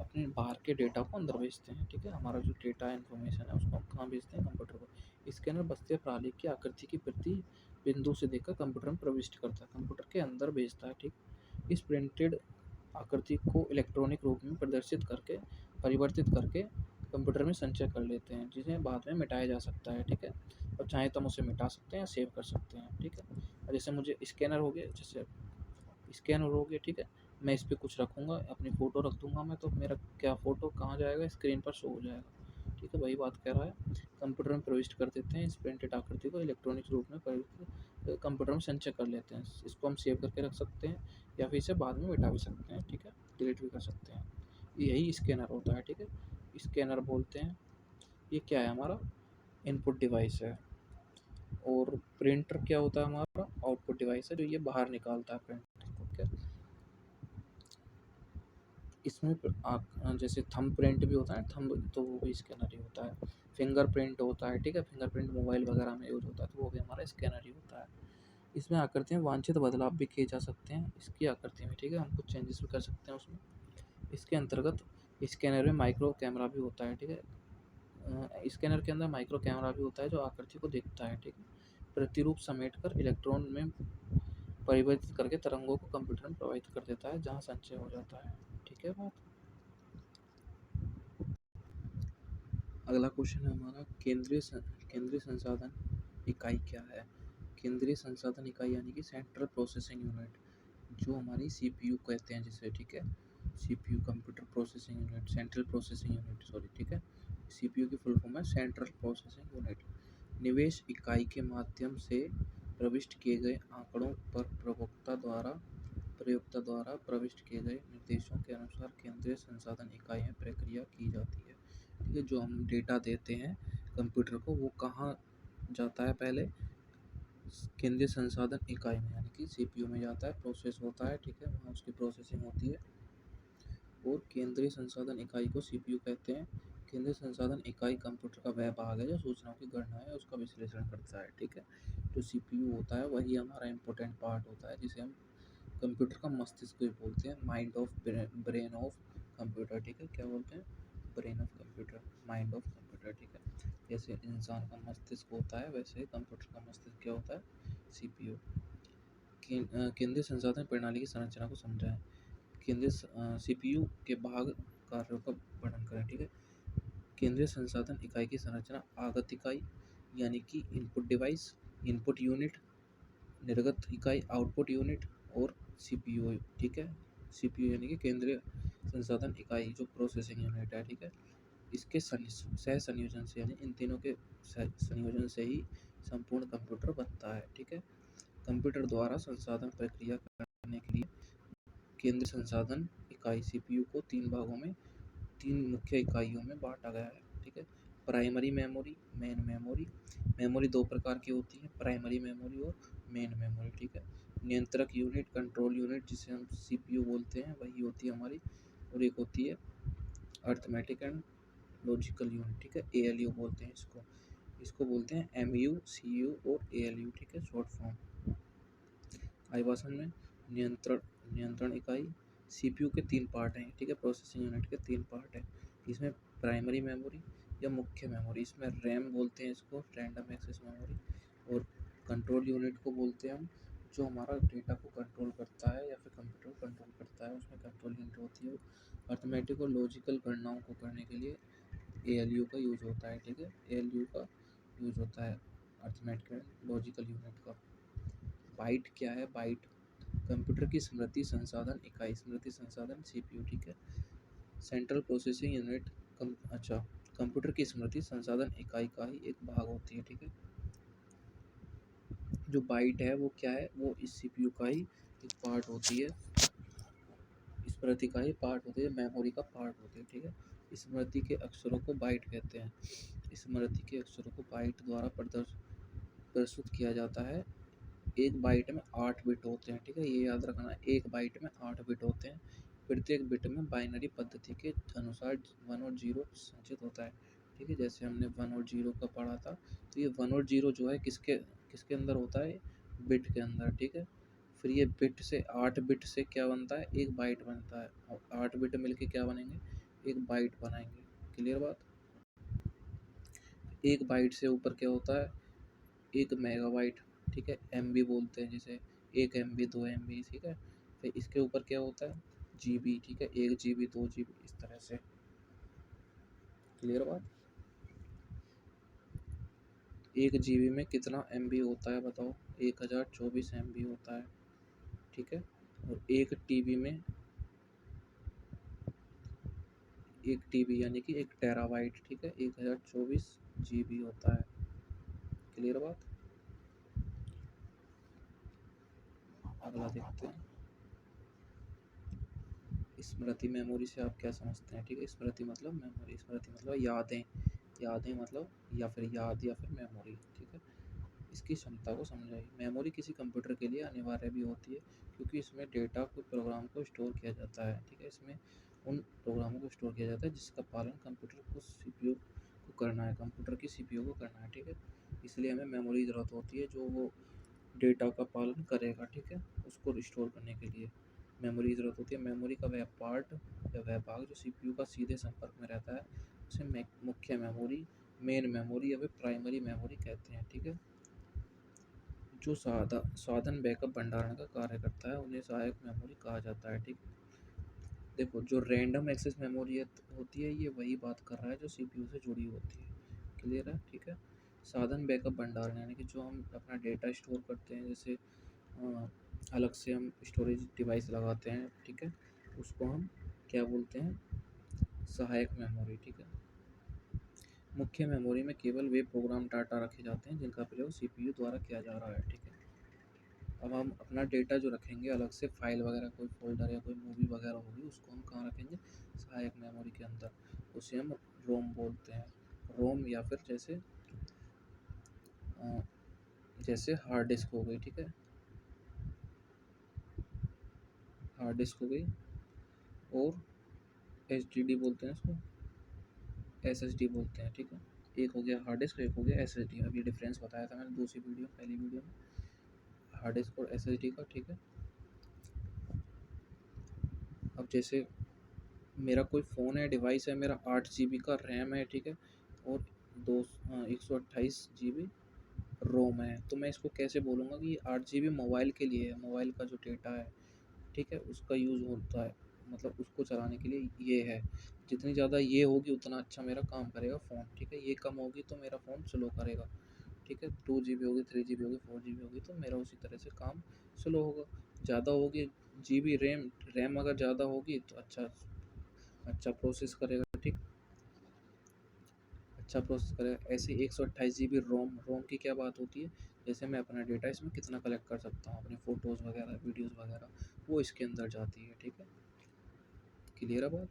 अपने बाहर के डेटा को अंदर भेजते हैं, ठीक है। हमारा जो डेटा इन्फॉर्मेशन है उसको हम कहाँ भेजते हैं, कंप्यूटर को। स्कैनर वस्तु या प्रलेख की आकृति की प्रति बिंदु से देखकर कंप्यूटर में प्रविष्ट करता है, कंप्यूटर के अंदर भेजता है, ठीक। इस प्रिंटेड आकृति को इलेक्ट्रॉनिक रूप में प्रदर्शित करके, परिवर्तित करके कंप्यूटर में संचय कर लेते हैं, जिसे बाद में मिटाया जा सकता है, ठीक है। और चाहे तो हम उसे मिटा सकते हैं या सेव कर सकते हैं, ठीक है। और जैसे मुझे स्कैनर हो गया, जैसे स्कैनर हो गया, ठीक है, मैं इस पे कुछ रखूँगा, अपनी फ़ोटो रख दूँगा मैं, तो मेरा क्या फ़ोटो कहाँ जाएगा, स्क्रीन पर शो हो जाएगा, ठीक है। वही बात कह रहा है, कंप्यूटर में प्रविष्ट कर देते हैं, इस प्रिंटेड आकृति को इलेक्ट्रॉनिक रूप में कंप्यूटर में संचय कर लेते हैं। इसको हम सेव करके रख सकते हैं या फिर इसे बाद में मिटा भी सकते हैं, ठीक है, डिलीट भी कर सकते हैं। यही स्कैनर होता है, ठीक है, स्कैनर बोलते हैं। ये क्या है, हमारा इनपुट डिवाइस है। और प्रिंटर क्या होता है, हमारा आउटपुट डिवाइस है, जो ये बाहर निकालता है प्रिंटर को, क्या। इसमें जैसे थंब प्रिंट भी होता है, थंब तो वो भी स्कैनर ही होता है। फिंगर प्रिंट होता है, ठीक है, फिंगर प्रिंट मोबाइल वगैरह में यूज होता है, तो वो भी हमारा स्कैनर ही होता है। इसमें आकृतियाँ वांछित बदलाव भी किए जा सकते हैं इसकी आकृति में, ठीक है, हम कुछ चेंजेस भी कर सकते हैं उसमें। इसके अंतर्गत स्कैनर में माइक्रो कैमरा भी होता है, ठीक है। स्कैनर के अंदर माइक्रो कैमरा भी होता है, जो आकृति को देखता है, ठीक है, प्रतिरूप समेट कर इलेक्ट्रॉन में परिवर्तित करके तरंगों को कंप्यूटर में प्रवाहित कर देता है, जहाँ संचय हो जाता है, ठीक है बात। अगला क्वेश्चन है हमारा, केंद्रीय संसाधन इकाई क्या है? केंद्रीय संसाधन इकाई यानी कि सेंट्रल प्रोसेसिंग यूनिट, जो हमारी सीपीयू कहते हैं जिसे, ठीक है। CPU computer processing unit, central processing unit, sorry, ठीक है। सीपीयू की फुल फॉर्म है सेंट्रल प्रोसेसिंग यूनिट। निवेश इकाई के माध्यम से प्रविष्ट किए गए आंकड़ों पर प्रयोक्ता द्वारा प्रविष्ट किए गए निर्देशों के अनुसार केंद्रीय संसाधन इकाई में प्रक्रिया की जाती है, ठीक है। जो हम डेटा देते हैं कंप्यूटर को, वो कहाँ जाता है, पहले केंद्रीय संसाधन इकाई में यानी कि सीपीयू में जाता है, प्रोसेस होता है, ठीक है, वहाँ उसकी प्रोसेसिंग होती है। और केंद्रीय संसाधन इकाई को सीपीयू कहते हैं। केंद्रीय संसाधन इकाई कंप्यूटर का वह भाग है जो सूचनाओं की गणना है, उसका विश्लेषण करता है, ठीक है। जो सीपीयू होता है वही हमारा इंपॉर्टेंट पार्ट होता है, जिसे हम कंप्यूटर का मस्तिष्क भी बोलते हैं, mind of brain of computer, ठीक है। क्या बोलते हैं, brain of computer, mind of computer, ठीक है। जैसे इंसान का मस्तिष्क होता है, वैसे कंप्यूटर का मस्तिष्क क्या होता है, सीपीयू। केंद्रीय संसाधन प्रणाली की संरचना को समझाएं। केंद्रीय सीपीयू के भाग कार्यों का वर्णन करें, ठीक है। केंद्रीय संसाधन इकाई की संरचना, आगत इकाई यानी कि इनपुट डिवाइस, इनपुट यूनिट, निर्गत इकाई आउटपुट यूनिट, और सीपीयू, ठीक है। सीपीयू यानी कि केंद्रीय संसाधन इकाई जो प्रोसेसिंग यूनिट है, ठीक है। इसके सह संयोजन से, यानी इन तीनों के संयोजन से ही संपूर्ण कंप्यूटर बनता है, ठीक है। कंप्यूटर द्वारा संसाधन प्रक्रिया करने के लिए केंद्रीय संसाधन इकाई सीपीयू को तीन मुख्य इकाइयों में बांटा गया है, ठीक है। Primary memory, main memory. Memory दो प्रकार की होती है, प्राइमरी मेमोरी और मेन मेमोरी, ठीक है। नियंत्रक यूनिट, कंट्रोल यूनिट, जिसे हम सीपीयू बोलते हैं, वही होती है हमारी। और एक होती है अर्थमेटिक एंड लॉजिकल यूनिट, ठीक है, एएलयू बोलते हैं इसको। इसको बोलते हैं एमयू, सीयू और एएलयू, ठीक है, शॉर्ट फॉर्म। आईवासन में नियंत्रण इकाई, सीपीयू के तीन पार्ट हैं, ठीक है, प्रोसेसिंग यूनिट के तीन पार्ट हैं। इसमें प्राइमरी मेमोरी या मुख्य मेमोरी, इसमें रैम बोलते हैं इसको, रैंडम एक्सेस मेमोरी। और कंट्रोल यूनिट को बोलते हैं हम जो हमारा डेटा को कंट्रोल करता है या फिर कंप्यूटर को कंट्रोल करता है, उसमें कंट्रोल यूनिट होती है। अर्थमेटिक और लॉजिकल गणनाओं को करने के लिए एएलयू का यूज होता है, ठीक है। एएलयू का यूज होता है अर्थमेटिक एंड लॉजिकल यूनिट का। बाइट क्या है? बाइट कंप्यूटर की स्मृति संसाधन इकाई, स्मृति संसाधन सीपीयू, ठीक है। सेंट्रल प्रोसेसिंग यूनिट अच्छा, कंप्यूटर की स्मृति संसाधन इकाई का ही एक भाग होती है, ठीक है। जो बाइट है वो क्या है? वो इस सीपीयू का ही एक पार्ट होती है, स्मृति का ही पार्ट होती है, मेमोरी का पार्ट होती है, ठीक है। स्मृति के अक्षरों को बाइट कहते हैं। स्मृति के अक्षरों को बाइट द्वारा प्रस्तुत किया जाता है। एक बाइट में 8 बिट होते हैं, ठीक है, ये याद रखना। एक बाइट में 8 बिट होते हैं। प्रत्येक बिट में बाइनरी पद्धति के अनुसार 1 और 0 संचित होता है, ठीक है। जैसे हमने 1 और 0 का पढ़ा था, तो ये 1 और 0 जो है किसके किसके अंदर होता है? बिट के अंदर, ठीक है। फिर ये बिट से 8 बिट से क्या बनता है? एक बाइट बनता है, और 8 बिट मिलके क्या बनेंगे? एक बाइट बनाएंगे। क्लियर बात? एक बाइट से ऊपर क्या होता है? एक मेगाबाइट, ठीक है, एमबी बोलते हैं जिसे। 1 एमबी, 2 एमबी, ठीक है। फिर इसके ऊपर क्या होता है? जीबी, ठीक है, 1 जीबी, 2 जीबी, इस तरह से। क्लियर बात? 1 जीबी में कितना एमबी होता है बताओ? 1024 एमबी होता है, ठीक है। और 1 टीबी में, 1 टीबी यानी कि 1 टेराबाइट, ठीक है, 1024 जीबी होता है। क्लियर बात? अगला देखते हैं। स्मृति मेमोरी से आप क्या समझते हैं? ठीक है, स्मृति मतलब मेमोरी, स्मृति मतलब यादें, यादें मतलब या फिर याद या फिर मेमोरी, ठीक है। इसकी क्षमता को समझाइए। मेमोरी किसी कंप्यूटर के लिए अनिवार्य भी होती है, क्योंकि इसमें डेटा को, प्रोग्राम को स्टोर किया जाता है, ठीक है। इसमें उन प्रोग्रामों को स्टोर किया जाता है जिसका पालन कंप्यूटर को सीपीयू को करना है, कंप्यूटर की सीपीयू को करना है, ठीक है। इसलिए हमें मेमोरी की ज़रूरत होती है जो वो डेटा का पालन करेगा, ठीक है, उसको स्टोर करने के लिए मेमोरी की ज़रूरत होती है। मेमोरी का वह पार्ट या वह भाग जो सीपीयू का सीधे संपर्क में रहता है उसे मुख्य मेमोरी, मेन मेमोरी या फिर प्राइमरी मेमोरी कहते हैं, ठीक है। जो साधन बैकअप भंडारण का कार्य करता है उन्हें सहायक मेमोरी कहा जाता है, ठीक। देखो, जो रैंडम एक्सेस मेमोरी होती है, ये वही बात कर रहा है जो सीपीयू से जुड़ी होती है। क्लियर है? ठीक है। साधन बैकअप भंडारण यानी कि जो हम अपना डेटा स्टोर करते हैं, जैसे अलग से हम स्टोरेज डिवाइस लगाते हैं, ठीक है, उसको हम क्या बोलते हैं? सहायक मेमोरी, ठीक है। मुख्य मेमोरी में केवल वे प्रोग्राम डाटा रखे जाते हैं जिनका प्रयोग सीपीयू द्वारा किया जा रहा है, ठीक है। अब हम अपना डेटा जो रखेंगे अलग से, फाइल वगैरह, कोई फोल्डर या कोई मूवी वगैरह होगी, उसको हम कहाँ रखेंगे? सहायक मेमोरी के अंदर। उसे हम रोम बोलते हैं। रोम या फिर जैसे हार्ड डिस्क हो गई, ठीक है, हार्ड डिस्क हो गई। और एच बोलते हैं इसको, SSD बोलते हैं, ठीक है। एक हो गया हार्ड डिस्क, एक हो गया SSD। अभी डिफरेंस बताया था मैंने दूसरी वीडियो, पहली वीडियो में, हार्ड डिस्क और SSD का, ठीक है। अब जैसे मेरा कोई फ़ोन है, डिवाइस है, मेरा 8 GB का रैम है, ठीक है, और 128 GB रोम है, तो मैं इसको कैसे बोलूँगा कि 8 GB मोबाइल के लिए है, मोबाइल का जो डेटा है, ठीक है, उसका यूज़ होता है, मतलब उसको चलाने के लिए ये है। जितनी ज़्यादा ये होगी उतना अच्छा मेरा काम करेगा फ़ोन, ठीक है। ये कम होगी तो मेरा फ़ोन स्लो करेगा, ठीक है। 2 GB होगी, 3 GB होगी, 4 GB होगी, तो मेरा उसी तरह से काम स्लो होगा। ज़्यादा होगी GB रैम, रैम अगर ज़्यादा होगी तो अच्छा अच्छा प्रोसेस करेगा, ठीक, अच्छा प्रोसेस करेगा। ऐसे 128 GB रोम, रोम की क्या बात होती है? जैसे मैं अपना डेटा इसमें कितना कलेक्ट कर सकता हूँ, अपनी फ़ोटोज़ वगैरह, वीडियोज़ वगैरह, वो इसके अंदर जाती है, ठीक है। क्लियर है बात?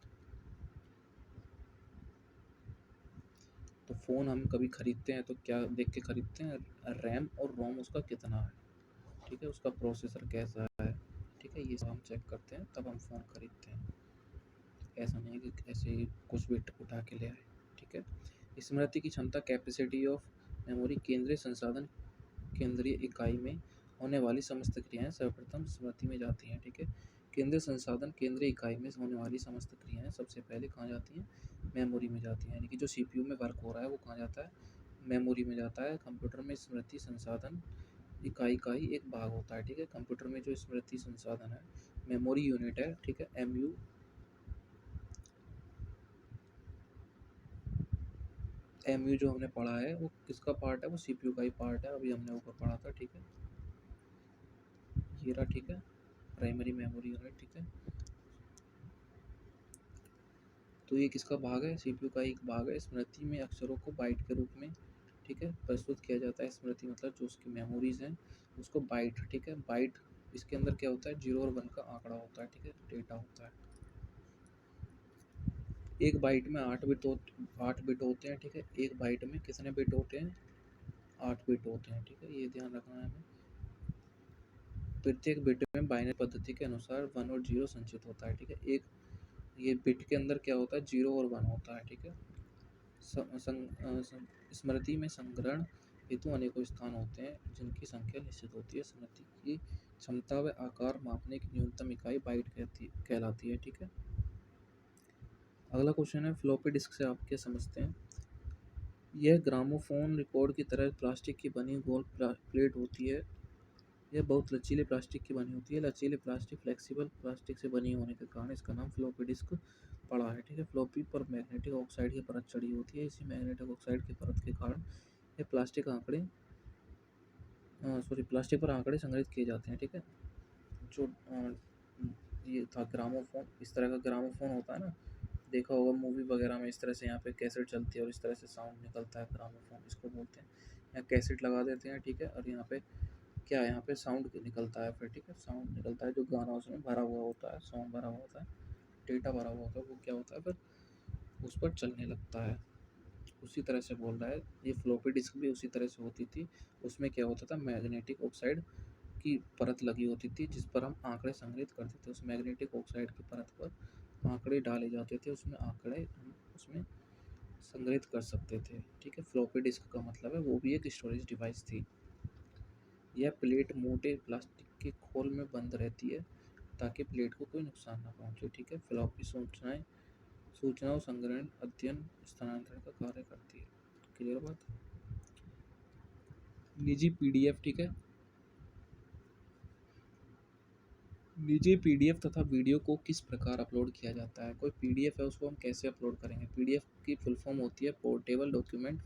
तो फ़ोन हम कभी ख़रीदते हैं तो क्या देख के ख़रीदते हैं? रैम और रोम उसका कितना है, ठीक है, उसका प्रोसेसर कैसा है, ठीक है, ये सब हम चेक करते हैं तब हम फ़ोन ख़रीदते हैं। ऐसा नहीं है कि ऐसे ही कुछ भी उठा के ले आए, ठीक है। स्मृति की क्षमता, कैपेसिटी ऑफ मेमोरी, केंद्रीय संसाधन, केंद्रीय इकाई में होने वाली समस्त क्रियाएं सर्वप्रथम स्मृति में जाती हैं, ठीक है। केंद्रीय संसाधन, केंद्रीय इकाई में होने वाली समस्त क्रियाएं सबसे पहले कहाँ जाती हैं? मेमोरी में जाती हैं। यानी कि जो सीपीयू में वर्क हो रहा है वो कहाँ जाता है? मेमोरी में जाता है। कंप्यूटर में स्मृति संसाधन इकाई का ही एक भाग होता है, ठीक है। कंप्यूटर में जो स्मृति संसाधन है, मेमोरी यूनिट है, ठीक है, एमयू जो हमने पढ़ा है वो किसका पार्ट है, वो सीपीयू का ही पार्ट है, अभी हमने ऊपर पढ़ा था, ठीक है। ये रहा, ठीक है, प्राइमरी मेमोरी यूनिट, ठीक है। तो ये किसका भाग है, सीपीयू का एक भाग है। स्मृति में अक्षरों को बाइट के रूप में, ठीक है, प्रस्तुत किया जाता है। स्मृति मतलब जो उसकी मेमोरीज हैं उसको बाइट, ठीक है, बाइट। इसके अंदर क्या होता है, 0 और 1 का आंकड़ा होता है, ठीक है, डेटा होता है। एक बाइट में 8 बिट होते हैं, ठीक है। एक बाइट में कितने बिट होते हैं, 8 बिट होते हैं, ठीक है, ये ध्यान रखना है हमें। प्रत्येक बिट में बाइनरी पद्धति के अनुसार 1 और 0 संचित होता है, ठीक है। एक ये बिट के अंदर क्या होता है, 0 और 1 होता है, ठीक है। स्मृति में संग्रहण हेतु अनेकों स्थान होते हैं जिनकी संख्या निश्चित होती है। स्मृति की क्षमता व आकार मापने की न्यूनतम इकाई बाइट कहलाती है, ठीक है। अगला क्वेश्चन है, फ्लॉपी डिस्क से आप क्या समझते हैं। यह ग्रामोफोन रिकॉर्ड की तरह प्लास्टिक की बनी गोल प्लेट होती है। यह बहुत लचीले प्लास्टिक की बनी होती है। लचीले प्लास्टिक फ्लेक्सिबल प्लास्टिक से बनी होने के कारण इसका नाम फ्लॉपी डिस्क पड़ा है, ठीक है। फ्लॉपी पर मैग्नेटिक ऑक्साइड की परत चढ़ी होती है। इसी मैग्नेटिक ऑक्साइड की परत के कारण ये प्लास्टिक पर आंकड़े संग्रहित किए जाते हैं, ठीक है। जो ये था ग्रामोफोन, इस तरह का ग्रामोफोन होता है ना, देखा होगा मूवी वगैरह में, इस तरह से यहाँ पे कैसेट चलती है और इस तरह से साउंड निकलता है, ग्रामोफोन इसको बोलते हैं। यहाँ कैसेट लगा देते हैं, ठीक है, और यहाँ पे क्या है, यहाँ पे साउंड निकलता है, फिर ठीक है, साउंड निकलता है, जो गाना उसमें भरा हुआ होता है, सॉन्ग भरा हुआ होता है, डेटा भरा हुआ होता है, वो क्या होता है, फिर उस पर चलने लगता है। उसी तरह से बोल रहा है, ये फ्लॉपी डिस्क भी उसी तरह से होती थी। उसमें क्या होता था, मैग्नेटिक ऑक्साइड की परत लगी होती थी जिस पर हम आंकड़े संग्रहित करते थे। उस मैग्नेटिक ऑक्साइड की परत पर आंकड़े डाले जाते थे, उसमें आंकड़े हम उसमें संग्रहित कर सकते थे, ठीक है। फ्लॉपी डिस्क का मतलब है वो भी एक स्टोरेज डिवाइस थी। यह प्लेट मोटे प्लास्टिक के खोल में बंद रहती है ताकि प्लेट को कोई नुकसान ना पहुंचे, ठीक है। फ्लॉपी सूचनाओं संग्रहण, अध्ययन, स्थानांतरण का कार्य करती है। क्लियर बात। निजी पीडीएफ, ठीक है, निजी पीडीएफ तथा वीडियो को किस प्रकार अपलोड किया जाता है। कोई पीडीएफ है उसको हम कैसे अपलोड करेंगे। पीडीएफ की फुल फॉर्म होती है पोर्टेबल डॉक्यूमेंट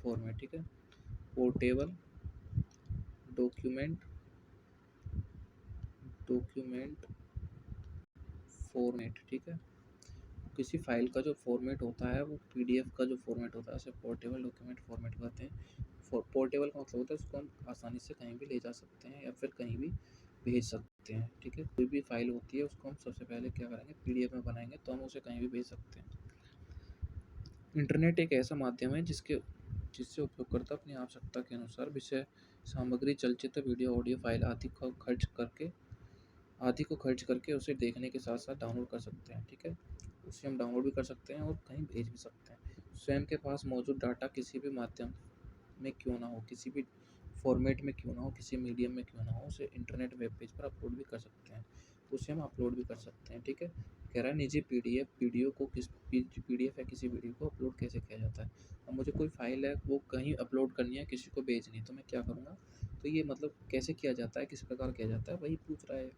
फॉर्मेट, ठीक है, पोर्टेबल डॉक्यूमेंट डॉक्यूमेंट फॉर्मेट, ठीक है। किसी फाइल का जो फॉर्मेट होता है वो पीडीएफ का जो फॉर्मेट होता है उसे पोर्टेबल डॉक्यूमेंट फॉर्मेट कहते हैं। पोर्टेबल का मतलब होता है उसको हम आसानी से कहीं भी ले जा सकते हैं या फिर कहीं भी भेज सकते हैं, ठीक है। कोई भी फाइल होती है उसको हम सबसे पहले क्या करेंगे, पीडीएफ में बनाएंगे तो हम उसे कहीं भी भेज सकते हैं। इंटरनेट एक ऐसा माध्यम है जिससे उपयोगकर्ता अपनी आवश्यकता के अनुसार विषय सामग्री, चलचित्र, वीडियो, ऑडियो फाइल आदि को खर्च करके उसे देखने के साथ साथ डाउनलोड कर सकते हैं, ठीक है। उसे हम डाउनलोड भी कर सकते हैं और कहीं भेज भी सकते हैं। स्वयं के पास मौजूद डाटा किसी भी माध्यम में क्यों ना हो, किसी भी फॉर्मेट में क्यों ना हो, किसी मीडियम में क्यों ना हो, उसे इंटरनेट वेब पेज पर अपलोड भी कर सकते हैं। उसे हम अपलोड भी कर सकते हैं, ठीक है। कह रहा है निजी पीडीएफ वीडियो को किस पीडीएफ है किसी वीडियो को अपलोड कैसे किया जाता है। अब मुझे कोई फाइल है वो कहीं अपलोड करनी है, किसी को भेजनी है, तो मैं क्या करूँगा, तो ये मतलब कैसे किया जाता है, किस प्रकार किया जाता है, वही पूछ रहा है।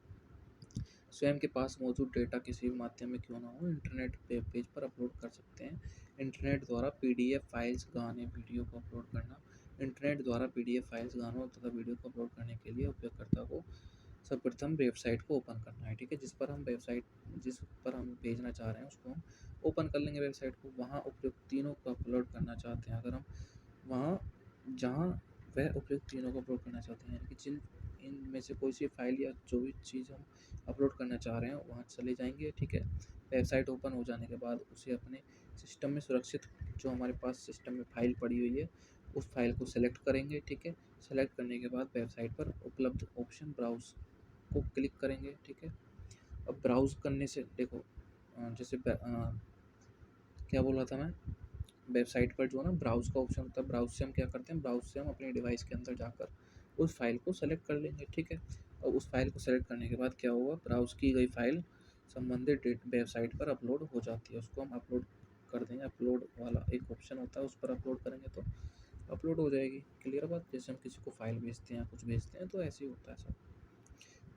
स्वयं के पास मौजूद डेटा किसी भी माध्यम में क्यों ना हो, इंटरनेट वेब पेज पर अपलोड कर सकते हैं। इंटरनेट द्वारा पीडीएफ फाइल्स, गाने, वीडियो को अपलोड करना। इंटरनेट द्वारा पीडीएफ फाइल्स, गानों तथा वीडियो को अपलोड करने के लिए उपयोगकर्ता को सर्वप्रथम वेबसाइट को ओपन करना है, ठीक है। जिस पर हम भेजना चाह रहे हैं उसको हम ओपन कर लेंगे वेबसाइट को। वहाँ उपयुक्त तीनों को अपलोड करना चाहते हैं, अगर हम वहाँ जहाँ वह उपयुक्त तीनों को अपलोड करना चाहते हैं, यानी कि जिन इनमें से कोई सी फाइल या जो भी चीज़ हम अपलोड करना चाह रहे हैं वहाँ चले जाएंगे, ठीक है। वेबसाइट ओपन हो जाने के बाद उसे अपने सिस्टम में सुरक्षित, जो हमारे पास सिस्टम में फाइल पड़ी हुई है उस फाइल को सेलेक्ट करेंगे, ठीक है। सेलेक्ट करने के बाद वेबसाइट पर उपलब्ध ऑप्शन ब्राउज को क्लिक करेंगे, ठीक है। अब ब्राउज़ करने से देखो, जैसे क्या बोल रहा था मैं, वेबसाइट पर जो है ना ब्राउज़ का ऑप्शन होता है, ब्राउज़ से हम क्या करते हैं, ब्राउज़ से हम अपने डिवाइस के अंदर जाकर उस फाइल को सेलेक्ट कर लेंगे, ठीक है। और उस फाइल को सेलेक्ट करने के बाद क्या होगा, ब्राउज़ की गई फाइल संबंधित वेबसाइट पर अपलोड हो जाती है। उसको हम अपलोड कर देंगे, अपलोड वाला एक ऑप्शन होता है उस पर अपलोड करेंगे तो अपलोड हो जाएगी। क्लियर बात? जैसे हम किसी को फाइल भेजते हैं, कुछ भेजते हैं, तो ऐसे ही होता है सब।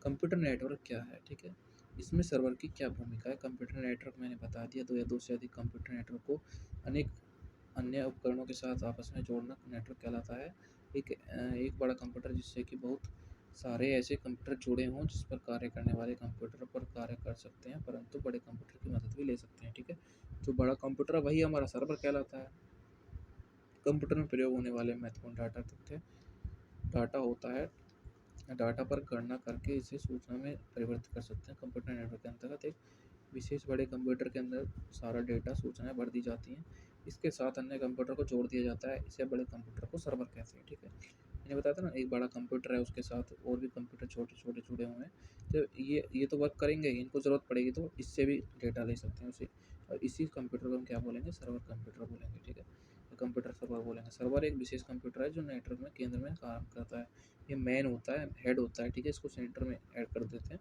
कंप्यूटर नेटवर्क क्या है, ठीक है, इसमें सर्वर की क्या भूमिका है। कंप्यूटर नेटवर्क मैंने बता दिया, दो या दो से अधिक कंप्यूटर नेटवर्क को अनेक अन्य उपकरणों के साथ आपस में जोड़ना नेटवर्क कहलाता है। एक बड़ा कंप्यूटर जिससे कि बहुत सारे ऐसे कंप्यूटर जुड़े हों जिस पर कार्य करने वाले कंप्यूटर पर कार्य कर सकते हैं, परंतु बड़े कंप्यूटर की मदद भी ले सकते हैं, ठीक है। जो बड़ा कंप्यूटर है वही हमारा सर्वर कहलाता है। कंप्यूटर में प्रयोग होने वाले महत्वपूर्ण डाटा तथ्य डाटा होता है, डाटा पर गणना करके इसे सूचना में परिवर्तित कर सकते हैं। कंप्यूटर नेटवर्क के अंतर्गत एक विशेष बड़े कंप्यूटर के अंदर सारा डेटा सूचनाएं भर दी जाती हैं, इसके साथ अन्य कंप्यूटर को जोड़ दिया जाता है, इसे बड़े कंप्यूटर को सर्वर कहते हैं, ठीक है। मैंने बताया था ना, एक बड़ा कंप्यूटर है उसके साथ और भी कंप्यूटर छोटे छोटे जुड़े हुए हैं, तो ये तो वर्क करेंगे ही, इनको ज़रूरत पड़ेगी तो इससे भी डेटा ले सकते हैं उसे, और इसी कंप्यूटर को हम क्या बोलेंगे, सर्वर कंप्यूटर बोलेंगे, ठीक है। कंप्यूटर सर्वर बोलेंगे। सर्वर एक विशेष कंप्यूटर है जो नेटवर्क में केंद्र में काम करता है। ये मैन होता है, हेड होता है, ठीक है, इसको सेंटर में ऐड कर देते हैं,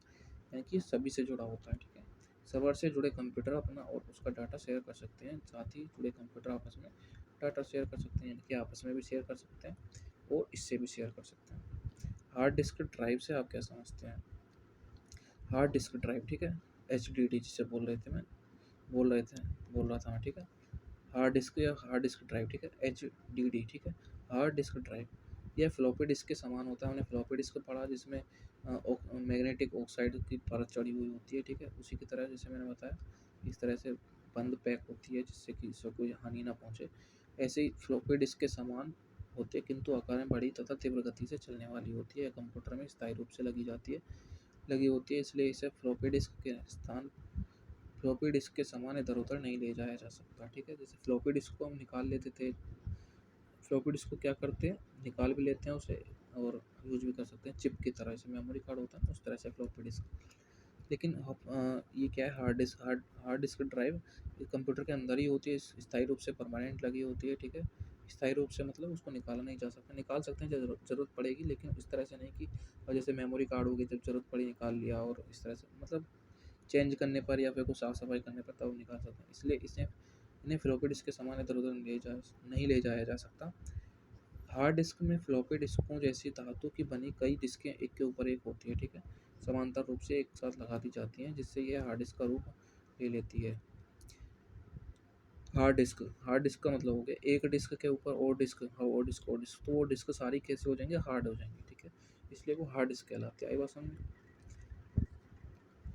यानी कि सभी से जुड़ा होता है, ठीक है। सर्वर से जुड़े कंप्यूटर अपना और उसका डाटा शेयर कर सकते हैं, साथ ही जुड़े कंप्यूटर आपस में डाटा शेयर कर सकते हैं, यानी कि आपस में भी शेयर कर सकते हैं और इससे भी शेयर कर सकते हैं। हार्ड डिस्क ड्राइव से आप क्या समझते हैं? हार्ड डिस्क ड्राइव, ठीक है, HDD जिसे बोल रहा था मैं, ठीक है। हार्ड डिस्क या हार्ड डिस्क ड्राइव, ठीक है, HDD, ठीक है। हार्ड डिस्क ड्राइव यह फ्लॉपी डिस्क के समान होता है। हमने फ्लॉपी डिस्क पढ़ा जिसमें मैग्नेटिक ऑक्साइड की परत चढ़ी हुई होती है, ठीक है। उसी की तरह जैसे मैंने बताया, इस तरह से बंद पैक होती है जिससे कि इससे कोई हानि ना पहुंचे। ऐसे ही फ्लॉपी डिस्क के समान होते हैं, किंतु आकार में बड़ी तथा तीव्र गति से चलने वाली होती है। कंप्यूटर में स्थायी रूप से लगी होती है, इसलिए इसे फ्लॉपी डिस्क के स्थान फ्लॉपी डिस्क के समान इधर-उधर नहीं ले जाया जा सकता, ठीक है। जैसे फ्लॉपी डिस्क को हम निकाल लेते थे, फ्लॉपी डिस्क को क्या करते हैं, निकाल भी लेते हैं उसे और यूज़ भी कर सकते हैं चिप की तरह, जैसे मेमोरी कार्ड होता है उस तरह से फ्लॉपी डिस्क। लेकिन ये क्या है, हार्ड डिस्क ड्राइव ये कंप्यूटर के अंदर ही होती है, स्थायी रूप से परमानेंट लगी होती है, ठीक है। स्थायी रूप से मतलब उसको निकाला नहीं जा सकता, निकाल सकते हैं जब ज़रूरत पड़ेगी, लेकिन इस तरह से नहीं कि जैसे मेमोरी कार्ड होगी जब ज़रूरत पड़ी निकाल लिया, और इस तरह से मतलब चेंज करने पर या फिर कुछ साफ सफाई करने पर तब निकाल सकते हैं। इसलिए इन्हें फ्लॉपी डिस्क के समान इधर उधर नहीं ले जाया जा सकता। हार्ड डिस्क में फ्लॉपी डिस्कों जैसी धातु की बनी कई डिस्कें एक के ऊपर एक होती है, ठीक है, समांतर रूप से एक साथ लगा दी जाती हैं, जिससे यह हार्ड डिस्क का रूप ले लेती है। हार्ड डिस्क का मतलब हो गया एक डिस्क के ऊपर और डिस्क, तो वो डिस्क सारी कैसे हो जाएंगे, हार्ड हो जाएंगे, ठीक है, इसलिए वो हार्ड डिस्क कहलाती है। आई बात समझ?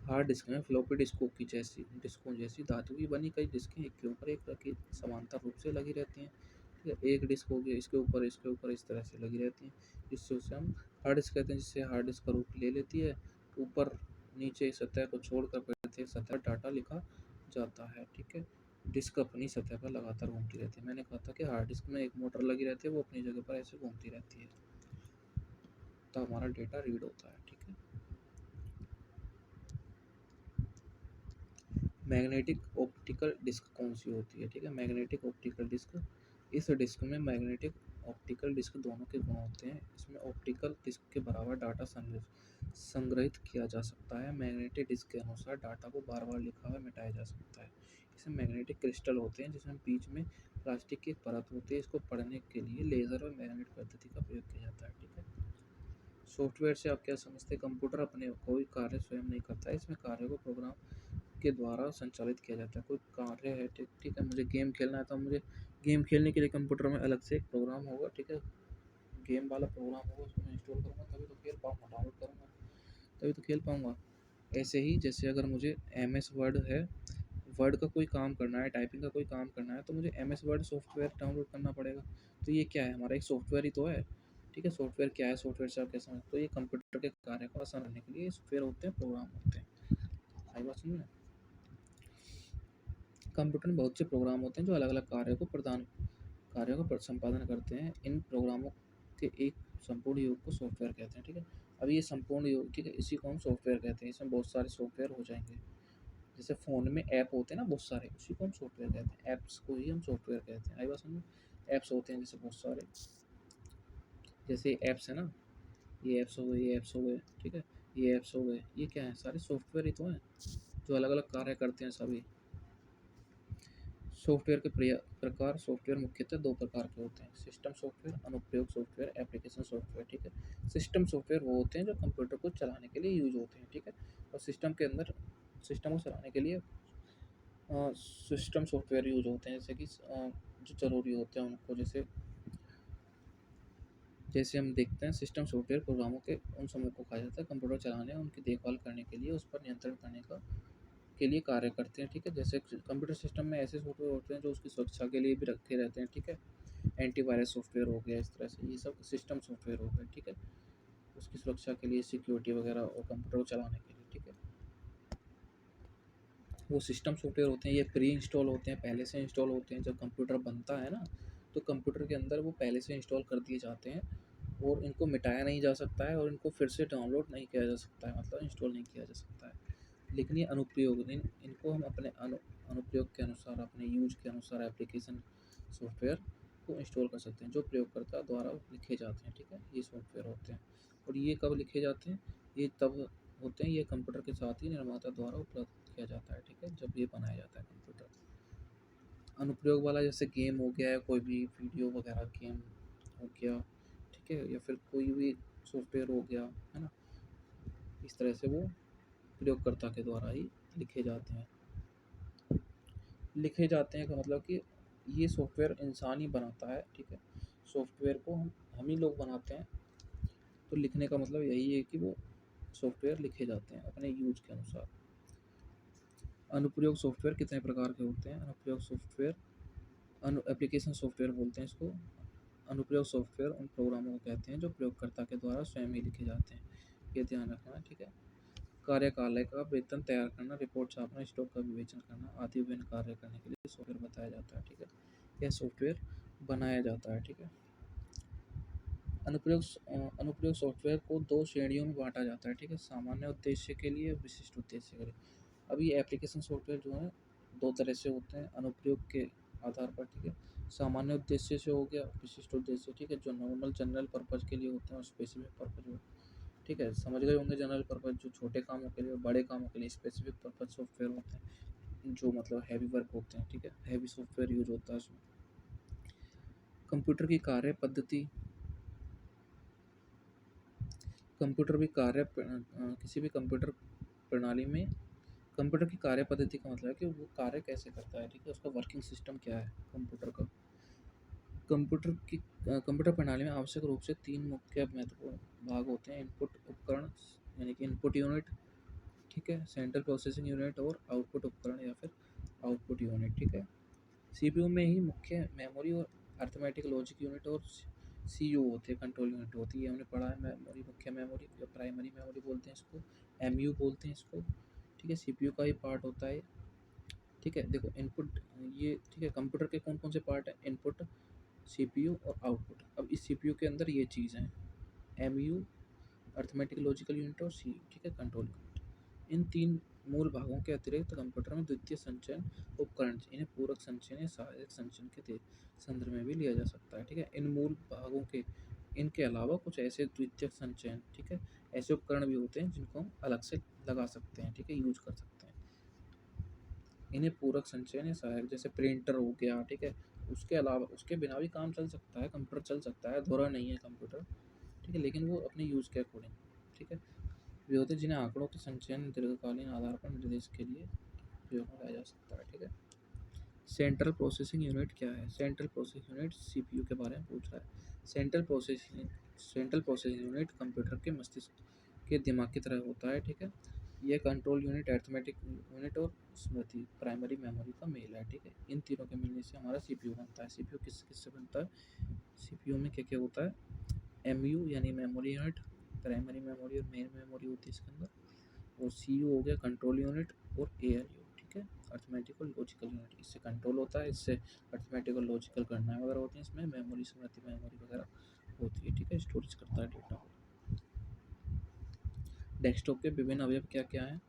हार्ड डिस्क में फ्लॉपी डिस्कों जैसी धातु की बनी कई डिस्कें एक के ऊपर एक रखी समांतर रूप से लगी रहती हैं, ठीक है। एक डिस्क हो गया, इसके ऊपर इस तरह से लगी रहती हैं, जिससे उसे हम हार्ड डिस्क कहते हैं, जिससे हार्ड डिस्क का रूप ले लेती है। ऊपर नीचे सतह को छोड़कर प्रत्येक सतह पर डाटा लिखा जाता है, ठीक है। डिस्क अपनी सतह पर लगातार घूमती रहती है। मैंने कहा था कि हार्ड डिस्क में एक मोटर लगी रहती है, वो अपनी जगह पर ऐसे घूमती रहती है, तो हमारा डेटा रीड होता है, ठीक है। मैग्नेटिक ऑप्टिकल डिस्क कौन सी होती है, ठीक है। मैग्नेटिक ऑप्टिकल डिस्क, इस डिस्क में मैग्नेटिक ऑप्टिकल डिस्क दोनों के गुण होते हैं। इसमें ऑप्टिकल डिस्क के बराबर डाटा संग्रहित किया जा सकता है। मैग्नेटिक डिस्क के अनुसार डाटा को बार बार लिखा हुआ मिटाया जा सकता है। इसमें मैग्नेटिक क्रिस्टल होते हैं जिसमें बीच में प्लास्टिक की एक परत होती है। इसको पढ़ने के लिए लेज़र और मैग्नेट पद्धति का प्रयोग किया जाता है, ठीक है। सॉफ्टवेयर से आप क्या समझते हैं? कंप्यूटर अपने कोई कार्य स्वयं नहीं करता है, इसमें कार्य को प्रोग्राम के द्वारा संचालित किया जाता है। कोई कार्य है, ठीक ठीक है, मुझे गेम खेलना है तो मुझे गेम खेलने के लिए कंप्यूटर में अलग से एक प्रोग्राम होगा, ठीक है, गेम वाला प्रोग्राम होगा, उसको मैं इंस्टॉल करूँगा तभी तो खेल पाऊँगा, डाउनलोड करूँगा तभी तो खेल पाऊँगा। ऐसे ही जैसे अगर मुझे MS वर्ड है, वर्ड का कोई काम करना है, टाइपिंग का कोई काम करना है, तो मुझे MS वर्ड सॉफ्टवेयर डाउनलोड करना पड़ेगा। तो ये क्या है, हमारा एक सॉफ्टवेयर ही तो है, ठीक है। सॉफ्टवेयर क्या है, सॉफ्टवेयर से आप क्या समझते हो? तो ये कंप्यूटर के कार्य को आसान करने के लिए सॉफ्टवेयर होते हैं, प्रोग्राम होते हैं। आई बात समझ में? कंप्यूटर में बहुत से प्रोग्राम होते हैं जो अलग अलग कार्यों का संपादन करते हैं। इन प्रोग्रामों के एक संपूर्ण योग को सॉफ्टवेयर कहते हैं, ठीक है। अब ये संपूर्ण योग, ठीक है, इसी को हम सॉफ्टवेयर कहते हैं। इसमें बहुत सारे सॉफ्टवेयर हो जाएंगे, जैसे फ़ोन में ऐप होते हैं ना बहुत सारे, उसी को हम सॉफ्टवेयर कहते हैं, ऐप्स को ही हम सॉफ्टवेयर कहते हैं। आई बात समझ? ऐप्स होते हैं जैसे बहुत सारे, जैसे ऐप्स है ना, ये ऐप्स हो गए, ये ऐप्स हो गए, ठीक है, ये ऐप्स हो गए, ये क्या है, सारे सॉफ्टवेयर ही तो हैं जो अलग अलग कार्य करते हैं सभी। सॉफ्टवेयर के प्रकार सॉफ्टवेयर मुख्यतः दो प्रकार के होते हैं, सिस्टम सॉफ्टवेयर, अनुप्रयोग सॉफ्टवेयर, एप्लीकेशन सॉफ्टवेयर। ठीक है, सिस्टम सॉफ्टवेयर वो होते हैं जो कंप्यूटर को चलाने के लिए यूज होते हैं। ठीक है, और सिस्टम के अंदर सिस्टम को चलाने के लिए सिस्टम सॉफ्टवेयर यूज होते हैं, जैसे कि जो ज़रूरी होते हैं उनको, जैसे जैसे हम देखते हैं सिस्टम सॉफ्टवेयर प्रोग्रामों के उन समूह को कहा जाता है कंप्यूटर चलाने और उनकी देखभाल करने के लिए, उस पर नियंत्रण करने का के लिए कार्य करते हैं। ठीक है, जैसे कंप्यूटर सिस्टम में ऐसे सॉफ्टवेयर होते हैं जो उसकी सुरक्षा के लिए भी रखे रहते हैं। ठीक है, एंटीवायरस सॉफ्टवेयर हो गया, इस तरह से ये सब सिस्टम सॉफ्टवेयर हो गए। ठीक है, उसकी सुरक्षा के लिए, सिक्योरिटी वगैरह और कंप्यूटर को चलाने के लिए। ठीक है, वो सिस्टम सॉफ्टवेयर होते हैं, ये प्री इंस्टॉल होते हैं, पहले से इंस्टॉल होते हैं। जब कंप्यूटर बनता है ना, तो कंप्यूटर के अंदर वो पहले से इंस्टॉल कर दिए जाते हैं और इनको मिटाया नहीं जा सकता है और इनको फिर से डाउनलोड नहीं किया जा सकता है, मतलब इंस्टॉल नहीं किया जा सकता है। लेकिन ये अनुप्रयोग इनको हम अपने अनुप्रयोग के अनुसार, अपने यूज के अनुसार एप्लीकेशन सॉफ्टवेयर को इंस्टॉल कर सकते हैं, जो प्रयोगकर्ता द्वारा लिखे जाते हैं। ठीक है, ये सॉफ्टवेयर होते हैं और ये कब लिखे जाते हैं, ये तब होते हैं, ये कंप्यूटर के साथ ही निर्माता द्वारा उपलब्ध किया जाता है। ठीक है, जब ये बनाया जाता है कंप्यूटर। अनुप्रयोग वाला जैसे गेम हो गया है, कोई भी वीडियो वगैरह गेम हो गया। ठीक है, या फिर कोई भी सॉफ्टवेयर हो गया, है ना, इस तरह से वो प्रयोगकर्ता के द्वारा ही लिखे जाते हैं। लिखे जाते हैं का मतलब कि ये सॉफ्टवेयर इंसान ही बनाता है। ठीक है, सॉफ्टवेयर को हम ही लोग बनाते हैं, तो लिखने का मतलब यही है कि वो सॉफ्टवेयर लिखे जाते हैं अपने यूज के अनुसार। अनुप्रयोग सॉफ्टवेयर कितने प्रकार के होते हैं? अनुप्रयोग सॉफ्टवेयर एप्लीकेशन सॉफ्टवेयर बोलते हैं इसको। अनुप्रयोग सॉफ्टवेयर उन प्रोग्रामों को कहते हैं जो प्रयोगकर्ता के द्वारा स्वयं ही लिखे जाते हैं, ये ध्यान रखना है। ठीक है, कार्यकालय का वेतन तैयार करना, रिपोर्ट छापना, स्टॉक का विवेचन करना आदि विभिन्न कार्य करने के लिए सॉफ्टवेयर बताया जाता है। ठीक है, यह सॉफ्टवेयर बनाया जाता है। ठीक है, अनुप्रयोग सॉफ्टवेयर को दो श्रेणियों में बांटा जाता है। ठीक है, सामान्य उद्देश्य के लिए, विशिष्ट उद्देश्य के लिए। अभी एप्लीकेशन सॉफ्टवेयर जो है दो तरह से होते हैं अनुप्रयोग के आधार पर। ठीक है, सामान्य उद्देश्य से हो गया, विशिष्ट उद्देश्य। ठीक है, जो नॉर्मल जनरल पर्पज़ के लिए होते हैं और स्पेसिफिक पर्पज़। ठीक है, समझ गए होंगे। जनरल पर्पज़ जो छोटे कामों के लिए, बड़े कामों के लिए स्पेसिफिक पर्पज़ सॉफ्टवेयर होते हैं जो मतलब हैवी वर्क होते हैं। ठीक है, हैवी सॉफ्टवेयर यूज होता है उसमें। कंप्यूटर की कार्य पद्धति, कंप्यूटर की किसी भी कंप्यूटर प्रणाली में कंप्यूटर की कार्य पद्धति का मतलब है कि वो कार्य कैसे करता है। ठीक है, उसका वर्किंग सिस्टम क्या है कंप्यूटर का। कंप्यूटर प्रणाली में आवश्यक रूप से तीन मुख्य महत्वपूर्ण भाग होते हैं, इनपुट उपकरण यानी कि इनपुट यूनिट। ठीक है, सेंट्रल प्रोसेसिंग यूनिट और आउटपुट उपकरण या फिर आउटपुट यूनिट। ठीक है, सीपीयू में ही मुख्य मेमोरी और अर्थमेटिक लॉजिक यूनिट और सीयू होते हैं, कंट्रोल यूनिट होती है। हमने पढ़ा है मेमोरी, मुख्य मेमोरी या प्राइमरी मेमोरी बोलते हैं इसको, एमयू बोलते हैं इसको। ठीक है, सीपीयू का ही पार्ट होता है। ठीक है, देखो इनपुट ये, ठीक है, कंप्यूटर के कौन कौन से पार्ट हैं? इनपुट, सीपीयू और आउटपुट। अब इस सीपीयू के अंदर ये चीज़ हैं, एमयू, अर्थमेटिक लॉजिकल यूनिट और सीयू। ठीक है, कंट्रोल यूनिट। इन तीन मूल भागों के अतिरिक्त कंप्यूटर में द्वितीय संचयन उपकरण, इन्हें पूरक संचयन या सहायक संचयन के संदर्भ में भी लिया जा सकता है। ठीक है, इन मूल भागों के इनके अलावा कुछ ऐसे द्वितीयक संचयन, ठीक है, ऐसे उपकरण भी होते हैं जिनको हम अलग से लगा सकते हैं। ठीक है, यूज कर सकते हैं। इन्हें पूरक संचयन या सहायक, जैसे प्रिंटर हो गया। ठीक है, उसके अलावा उसके बिना भी काम चल सकता है, कंप्यूटर चल सकता है, अधूरा नहीं है कंप्यूटर। ठीक है, लेकिन वो अपने यूज़ के अकॉर्डिंग। ठीक है, वे होते हैं जिन्हें आंकड़ों के संचयन दीर्घकालीन आधार पर निर्देश के लिए उपयोग में लाया जा सकता है। ठीक है, सेंट्रल प्रोसेसिंग यूनिट क्या है? सेंट्रल प्रोसेसिंग यूनिट सीपीयू के बारे में पूछ रहा है। सेंट्रल प्रोसेसिंग यूनिट कंप्यूटर के मस्तिष्क के दिमाग की तरह होता है। ठीक है, यह कंट्रोल यूनिट, अरिथमेटिक यूनिट और स्मृति प्राइमरी मेमोरी का मेल है। ठीक है, इन तीनों के मिलने से हमारा सीपीयू बनता है। सीपीयू किससे बनता है? सीपीयू में क्या क्या होता है? एमयू यानी मेमोरी यूनिट, प्राइमरी मेमोरी और मेन मेमोरी होती है इसके अंदर, और सीयू हो गया कंट्रोल यूनिट, और एएलयू। ठीक है, अर्थमेटिक और लॉजिकल यूनिट, इससे कंट्रोल होता है, इससे अर्थमेटिक और लॉजिकल गणनाएं वगैरह होती हैं, इसमें मेमोरी, स्मृति मेमोरी वगैरह होती है। ठीक है, स्टोरेज करता है डेटा को। डेस्कटॉप के विभिन्न अवयव क्या क्या हैं?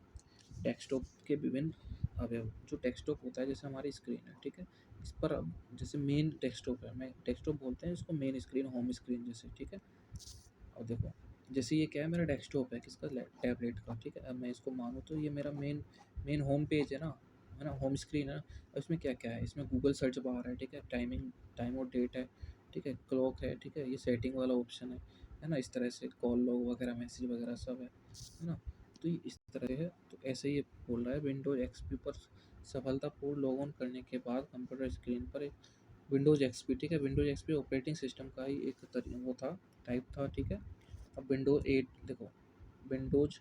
डेस्कटॉप के विभिन्न अवयव, जो डेस्कटॉप होता है जैसे हमारी स्क्रीन है। ठीक है, इस पर अब जैसे मेन डेस्कटॉप है, मैं डेस्कटॉप बोलते हैं इसको, मेन स्क्रीन, होम स्क्रीन जैसे। ठीक है, और देखो जैसे ये क्या है, मेरा डेस्कटॉप है किसका? टैबलेट का। ठीक है, अब मैं इसको मानूँ तो ये मेरा मेन मेन होम पेज है ना, है ना, होम स्क्रीन है। इसमें क्या-क्या है, इसमें गूगल सर्च बार है, ठीक है, टाइम और डेट है, ठीक है, क्लॉक है, ठीक है, ये सेटिंग वाला ऑप्शन है ना, इस तरह से कॉल लॉग वगैरह, मैसेज वगैरह सब है ना। तो ये इस तरह है, तो ऐसे ही ये बोल रहा है विंडोज़ एक्सपी पर सफलतापूर्ण लॉग ऑन करने के बाद कंप्यूटर स्क्रीन पर एक विंडोज़ एक्सपी, ठीक है, विंडोज़ एक्सपी ऑपरेटिंग सिस्टम का ही एक वो था, टाइप था, ठीक है। अब विंडोज़ 8 देखो, विंडोज़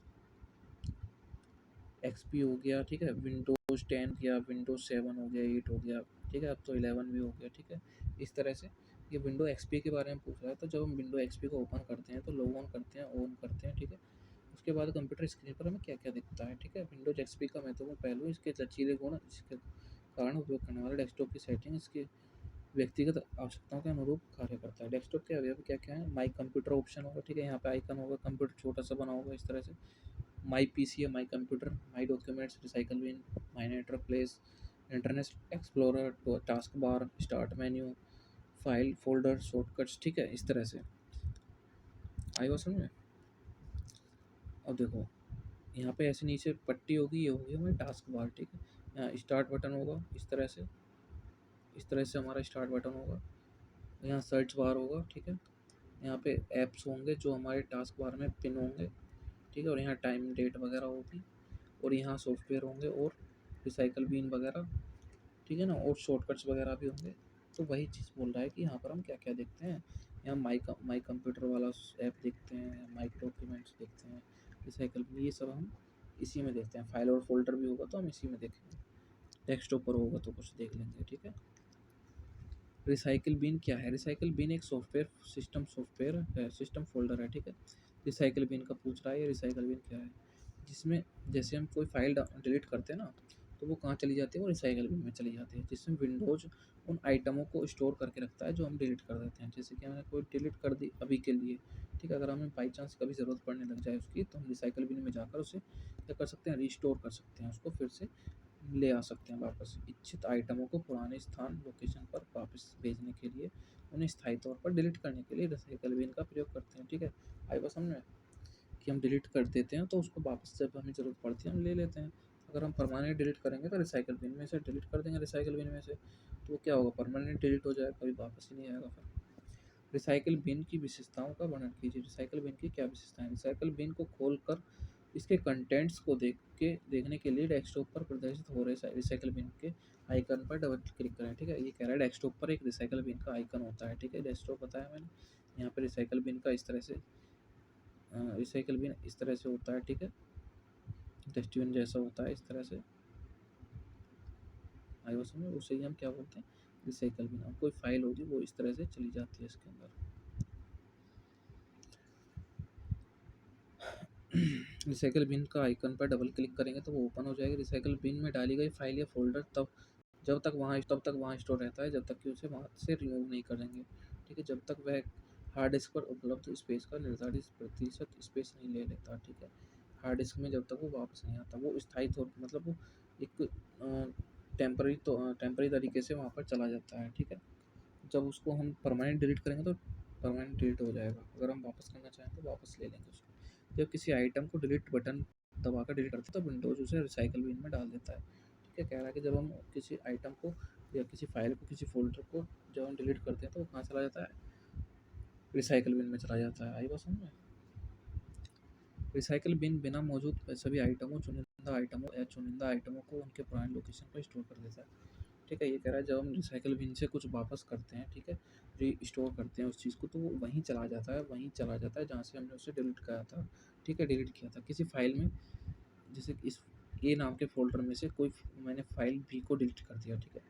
एक्सपी हो गया, ठीक है, विंडोज़ 10 हो गया, विंडोज़ 7 हो गया, 8 हो गया, ठीक है, अब तो 11 भी हो गया, ठीक है। इस तरह से ये विंडो एक्सपी के बारे में पूछ रहा है, तो जब हम विंडो एक्सपी को ओपन करते हैं तो लॉग ऑन करते हैं, ऑन करते हैं, ठीक है। उसके बाद कंप्यूटर स्क्रीन पर हमें क्या-क्या दिखता है, ठीक है। विंडोज़ एक्सपी का महत्वपूर्ण पहलू इसके लचीले गुण, इसके कारण उपयोग करने वाले डेस्कटॉप की सेटिंग इसके व्यक्तिगत आवश्यकताओं के अनुरूप कार्य करता है। डेस्कटॉप के अवयव क्या-क्या हैं, माई कंप्यूटर ऑप्शन होगा, ठीक है, यहाँ पे आइकन होगा, कंप्यूटर छोटा-सा बना होगा इस तरह से। माई पीसी है, my computer, my documents, recycle bin, my network place, internet explorer, task bar, start menu, file, folder, shortcuts, ठीक है, इस तरह से। आई बात समझ में? अब देखो, यहाँ पे ऐसे नीचे पट्टी होगी, ये होगी हमारी टास्क बार, ठीक है। यहाँ स्टार्ट बटन होगा इस तरह से, इस तरह से हमारा स्टार्ट बटन होगा। यहाँ सर्च बार होगा, ठीक है। यहाँ पे ऐप्स होंगे जो हमारे टास्क बार में पिन होंगे, ठीक है, और यहाँ टाइम डेट वगैरह होगी, और यहाँ सॉफ्टवेयर होंगे और रिसाइकल बिन वगैरह, ठीक है ना, और शॉर्टकट्स वगैरह भी होंगे। तो वही चीज़ बोल रहा है कि यहाँ पर हम क्या क्या देखते हैं, यहाँ माई कंप्यूटर वाला ऐप देखते हैं, माई डॉक्यूमेंट्स देखते हैं, रिसाइकल बिन, ये सब हम इसी में देखते हैं। फाइल और फोल्डर भी होगा तो हम इसी में देखेंगे, डेस्कटॉप पर होगा तो कुछ देख लेंगे, ठीक है। रिसाइकिल बिन क्या है, रिसाइकिल बिन एक सॉफ्टवेयर है, सिस्टम फोल्डर है, ठीक है। रिसाइकिल बिन का पूछ रहा है, ये रिसाइकिल बिन क्या है, जिसमें जैसे हम कोई फाइल डिलीट करते हैं ना, तो वो कहाँ चली जाती है, वो रिसाइकिल बिन में चली जाती है, जिसमें विंडोज उन आइटमों को स्टोर करके रखता है जो हम डिलीट कर देते हैं। जैसे कि हमने कोई डिलीट कर दी अभी के लिए, ठीक है, अगर हमें बाई चांस कभी ज़रूरत पड़ने लग जाए उसकी, तो हम रिसाइकिल बिन में जाकर उसे क्या कर सकते हैं, रिस्टोर कर सकते हैं, उसको फिर से ले आ सकते हैं वापस। इच्छित आइटमों को पुराने स्थान लोकेशन पर वापस भेजने के लिए, उन्हें स्थायी तौर पर डिलीट करने के लिए रिसाइकल बिन का प्रयोग करते हैं, ठीक है। आई बात समझ में, कि हम डिलीट कर देते हैं तो उसको वापस जब हमें ज़रूरत पड़ती है हम ले लेते हैं। अगर हम परमानेंट डिलीट करेंगे तो रिसाइकल बिन में से डिलीट कर देंगे, रिसाइकल बिन में से, तो वो क्या होगा, परमानेंट डिलीट हो जाएगा, कभी वापस ही नहीं आएगा फिर। रिसाइकिल बिन की विशेषताओं का वर्णन कीजिए, रिसाइकिल बिन की क्या विशेषताएं, रिसाइकिल बिन को खोलकर इसके कंटेंट्स को देखने के लिए डेस्कटॉप पर प्रदर्शित हो रहे रिसाइकिल बिन के आइकन पर डबल क्लिक करें, ठीक है। ये कह रहा है डेस्कटॉप पर एक रिसाइकिल बिन का आइकन होता है, ठीक है, डेस्कटॉप बताया मैंने। यहाँ पे रिसाइकिल बिन का इस तरह से रिसाइकिल बिन इस तरह से होता है, ठीक है, डस्टबिन जैसा होता है इस तरह से। आई वो समझ, उसे ही हम क्या बोलते हैं, रिसाइकिल बिन। अब कोई फाइल होगी वो इस तरह से चली जाती है इसके अंदर। रिसाइकिल बिन का आइकन पर डबल क्लिक करेंगे तो वो ओपन हो जाएगी। रिसाइकिल बिन में डाली गई फाइल या फोल्डर तब तक वहाँ स्टोर रहता है जब तक कि उसे वहाँ से रिमूव नहीं करेंगे, ठीक है, जब तक वह हार्ड डिस्क पर उपलब्ध स्पेस का निर्धारित प्रतिशत स्पेस नहीं ले लेता, ठीक है। हार्ड डिस्क में जब तक वो वापस नहीं आता, वो स्थायी तौर पर, मतलब वो एक टेम्पररी तरीके से वहाँ पर चला जाता है, ठीक है। जब उसको हम परमानेंट डिलीट करेंगे तो परमानेंट डिलीट हो जाएगा, अगर हम वापस करना चाहें तो वापस ले लेंगे उसको। जब किसी आइटम को डिलीट बटन दबाकर डिलीट करते हैं तो विंडोज़ उसे रिसाइकिल बिन में डाल देता है, ठीक है। कह रहा है कि जब हम किसी आइटम को या किसी फाइल को, किसी फ़ोल्डर को जब हम डिलीट करते हैं तो वो कहाँ चला जाता है, रिसाइकिल बिन में चला जाता है। आई बात समझ में? रिसाइकिल बिन बिना मौजूद सभी आइटमों, चुनिंदा आइटमों को उनके पुराने लोकेशन पर स्टोर कर देता है, ठीक है। ये कह रहा है जब हम रिसाइकिल बिन से कुछ वापस करते हैं, ठीक है, रीस्टोर करते हैं उस चीज़ को, तो वो वहीं चला जाता है, जहाँ से हमने उसे डिलीट किया था, ठीक है, डिलीट किया था किसी फाइल में। जैसे इस ए नाम के फ़ोल्डर में से कोई मैंने फाइल बी को डिलीट कर दिया, ठीक है।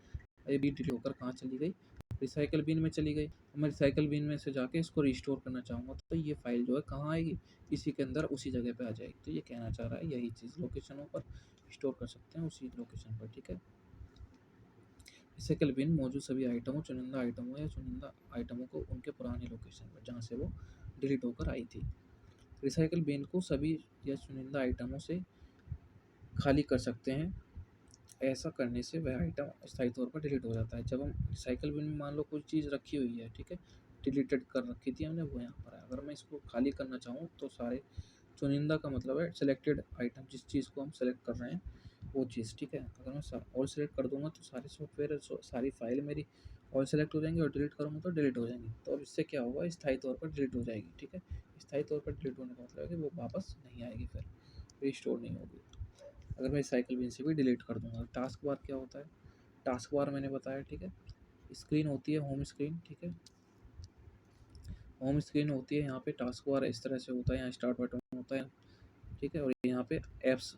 ये बी डिलीट होकर कहाँ चली गई, रिसाइकिल बिन में चली गई। मैं रिसाइकिल बिन में से जाके इसको रिस्टोर करना चाहूँगा तो ये फाइल जो है कहाँ आएगी, इसी के अंदर उसी जगह पे आ जाएगी। तो ये कहना चाह रहा है यही चीज़, लोकेशनों पर स्टोर कर सकते हैं उसी लोकेशन पर, ठीक है। रिसाइकिल बिन मौजूद सभी आइटमों, चुनिंदा आइटमों को उनके पुराने लोकेशन पर जहाँ से वो डिलीट होकर आई थी। रिसाइकिल बिन को सभी या चुनिंदा आइटमों से खाली कर सकते हैं। ऐसा करने से वह आइटम स्थायी तौर पर डिलीट हो जाता है। जब हम रिसाइकिल बिन में मान लो कोई चीज़ रखी हुई है, ठीक है, डिलीटेड कर रखी थी हमने, वो यहाँ पर है। अगर मैं इसको खाली करना चाहूँ तो सारे चुनिंदा का मतलब है सिलेक्टेड आइटम, जिस चीज़ को हम सेलेक्ट कर रहे हैं वो चीज़, ठीक है। अगर मैं ऑल सेलेक्ट कर दूंगा तो सारे सॉफ्टवेयर सारी फाइल मेरी ऑल सेलेक्ट हो जाएंगी, और डिलीट करूँगा तो डिलीट हो जाएंगी। तो अब इससे क्या होगा, स्थायी तौर पर डिलीट हो जाएगी, ठीक है। स्थायी तौर पर डिलीट होने का मतलब है कि वो वापस नहीं आएगी, फिर रिस्टोर नहीं होगी। अगर मैं साइकिल बिन से भी डिलीट कर दूंगा। टास्क बार क्या होता है, टास्क बार मैंने बताया, ठीक है। स्क्रीन होती है होम स्क्रीन, ठीक है। होम स्क्रीन होती है, यहाँ पे टास्क बार इस तरह से होता है, यहाँ स्टार्ट बटन होता है, ठीक है। और यहाँ पे ऐप्स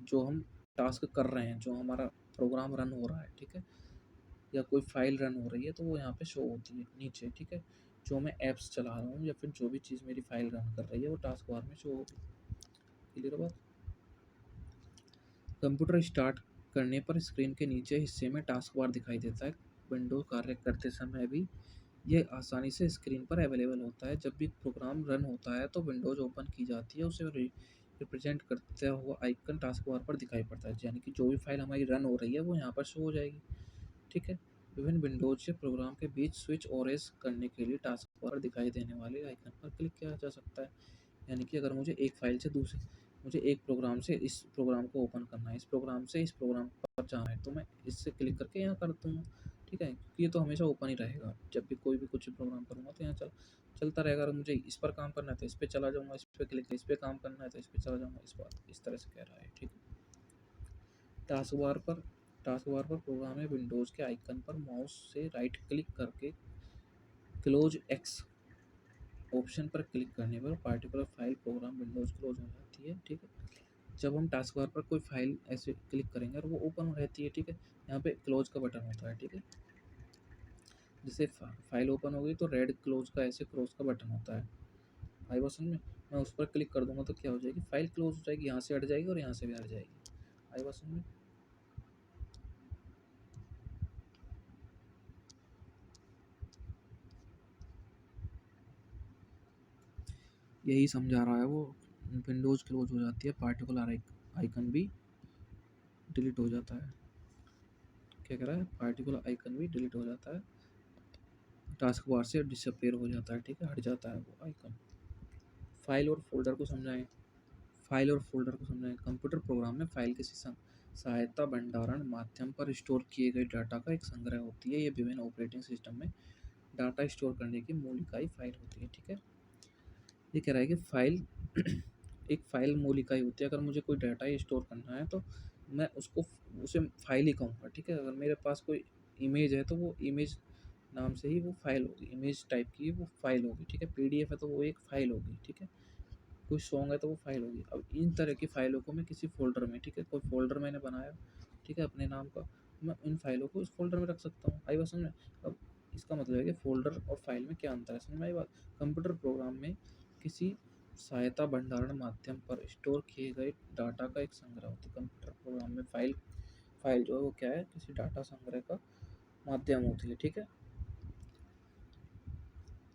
जो हम टास्क कर रहे हैं, जो हमारा प्रोग्राम रन हो रहा है, ठीक है, या कोई फाइल रन हो रही है तो वो यहाँ पे शो होती है नीचे, ठीक है। जो मैं ऐप्स चला रहा हूँ या फिर जो भी चीज़ मेरी फाइल रन कर रही है वो टास्क बार में शो होगी। क्लियर बात। कंप्यूटर स्टार्ट करने पर स्क्रीन के नीचे हिस्से में टास्क बार दिखाई देता है। विंडोज कार्य करते समय भी ये आसानी से स्क्रीन पर अवेलेबल होता है। जब भी प्रोग्राम रन होता है तो विंडोज ओपन की जाती है, उसे रिप्रेजेंट करता हुआ आइकन टास्क बार पर दिखाई पड़ता है, यानी कि जो भी फाइल हमारी रन हो रही है वो यहाँ पर शो हो जाएगी, ठीक है। विभिन्न विंडोज से प्रोग्राम के बीच स्विच और एस करने के लिए टास्क बार दिखाई देने वाले आइकन पर क्लिक किया जा सकता है। यानी कि अगर मुझे एक फाइल से दूसरे मुझे एक प्रोग्राम से इस प्रोग्राम को ओपन करना है, इस प्रोग्राम से इस प्रोग्राम पर जाना है, तो मैं इससे क्लिक करके यहाँ कर दूँगा, ठीक है। क्योंकि ये तो हमेशा ओपन ही रहेगा, जब भी कोई भी कुछ प्रोग्राम करूँगा तो यहाँ चलता रहेगा। अगर मुझे इस पर काम करना है तो इस पे चला जाऊँगा, इस पे क्लिक, इस पे काम करना है तो इस पे चला जाऊँगा, इस तरह से कह रहा है, ठीक है। टास्क बार पर प्रोग्राम में विंडोज़ के आइकन पर माउस से राइट क्लिक करके क्लोज एक्स ऑप्शन पर क्लिक करने पर particular file program windows close हो जाती है, ठीक है। जब हम टास्क बार पर कोई फाइल ऐसे क्लिक करेंगे और वो ओपन रहती है, ठीक है। यहाँ पे क्लोज का बटन होता है, ठीक है। जैसे फाइल ओपन हो गई तो रेड क्लोज का, ऐसे क्लोज का बटन होता है। आई बात समझ में। मैं उस पर क्लिक कर दूंगा तो क्या हो जाएगी, फाइल क्लोज हो जाएगी, यहाँ से हट जाएगी और यहाँ से भी हट जाएगी। आई बात समझ में। यही समझा रहा है वो। विंडोज क्लोज हो जाती है, पार्टिकुलर आइकन भी डिलीट हो जाता है। क्या कह रहा है, पार्टिकुलर आइकन भी डिलीट हो जाता है, टास्क बार से डिसअपेयर हो जाता है, ठीक है, हट जाता है वो आइकन। फाइल और फोल्डर को समझाएं। कंप्यूटर प्रोग्राम में फाइल किसी सहायता भंडारण माध्यम पर स्टोर किए गए डाटा का एक संग्रह होती है। ये विभिन्न ऑपरेटिंग सिस्टम में डाटा स्टोर करने की मूल इकाई फाइल होती है, ठीक है। ये कह रहा है कि फाइल एक फाइल मूल इकाई होती है। अगर मुझे कोई डाटा ही स्टोर करना है तो मैं उसे फाइल ही कहूँगा, ठीक है। अगर मेरे पास कोई इमेज है तो वो इमेज नाम से ही वो फाइल होगी, इमेज टाइप की वो फाइल होगी, ठीक है। पीडीएफ है तो वो एक फाइल होगी, ठीक है। कोई सॉन्ग है तो वो फाइल होगी। अब इन तरह की फाइलों को मैं किसी फ़ोल्डर में, ठीक है, कोई फ़ोल्डर मैंने बनाया, ठीक है, अपने नाम का, मैं इन फाइलों को उस फ़ोल्डर में रख सकता हूँ। आई बात समझ में। अब इसका मतलब है कि फ़ोल्डर और फाइल में क्या अंतर है, समझ में आई बात। कंप्यूटर प्रोग्राम में किसी सहायता भंडारण माध्यम पर स्टोर किए गए डाटा का एक संग्रह होता है। कंप्यूटर प्रोग्राम में फाइल जो है वो क्या है, किसी डाटा संग्रह का माध्यम होती है, ठीक है।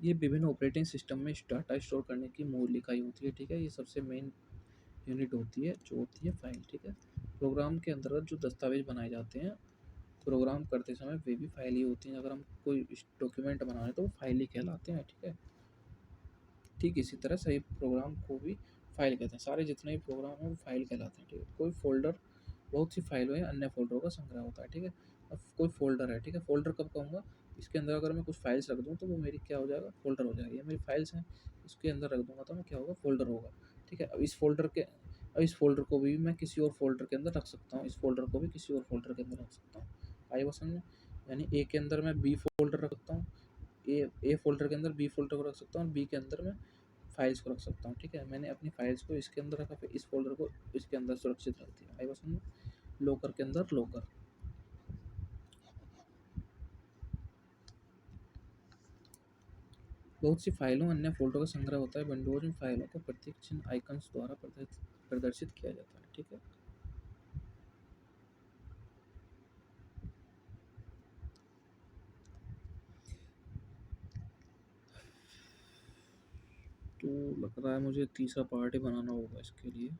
ये विभिन्न ऑपरेटिंग सिस्टम में डाटा स्टोर करने की मूल इकाई होती है, ठीक है। ये सबसे मेन यूनिट होती है जो होती है फाइल, ठीक है। प्रोग्राम के अंतर्गत जो दस्तावेज बनाए जाते हैं प्रोग्राम करते समय वे भी फाइल ही होती हैं। अगर हम कोई डॉक्यूमेंट बना रहे हैं तो वो फाइल ही कहलाते हैं, ठीक है। ठीक इसी तरह सही प्रोग्राम को भी फाइल कहते हैं। सारे जितने भी प्रोग्राम हैं वो फाइल कहलाते हैं, ठीक है। कोई फोल्डर बहुत सी फाइलों या अन्य फोल्डरों का संग्रह होता है, ठीक है। अब कोई फोल्डर है, ठीक है, फोल्डर कब कहूँगा, इसके अंदर अगर मैं कुछ फाइल्स रख दूँ तो वो मेरी क्या हो जाएगा, फोल्डर हो जाएगी। ये मेरी फाइल्स हैं, इसके अंदर रख दूँगा तो मैं क्या होगा, फोल्डर होगा, ठीक है। अब इस फ़ोल्डर को भी मैं किसी और फ़ोल्डर के अंदर रख सकता हूँ, इस फ़ोल्डर को भी किसी और फ़ोल्डर के अंदर रख सकता हूँ। आई बात समझ में। यानी ए के अंदर मैं बी फ़ोल्डर रख सकता हूँ, ए फ़ोल्डर के अंदर बी फ़ोल्डर को रख सकता हूँ और बी के अंदर मैं फाइल्स को रख सकता हूँ, ठीक है। मैंने अपनी फाइल्स को इसके अंदर रखा, फिर इस फ़ोल्डर को इसके अंदर सुरक्षित रख दिया। आई बात समझ में। लोकर के अंदर लोकर। बहुत सी फाइलों अन्य फ़ोल्डरों का संग्रह होता है। विंडोज़ में फाइलों को प्रतीक चिन्ह आइकन्स द्वारा प्रदर्शित किया जाता है, ठीक है। तो लग रहा है मुझे तीसरा पार्ट ही बनाना होगा इसके लिए।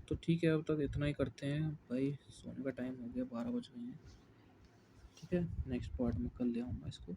तो ठीक है, अब तक इतना ही करते हैं भाई, सोने का टाइम हो गया, 12 बज गए हैं, ठीक है। नेक्स्ट पार्ट में कल ले आऊँगा इसको।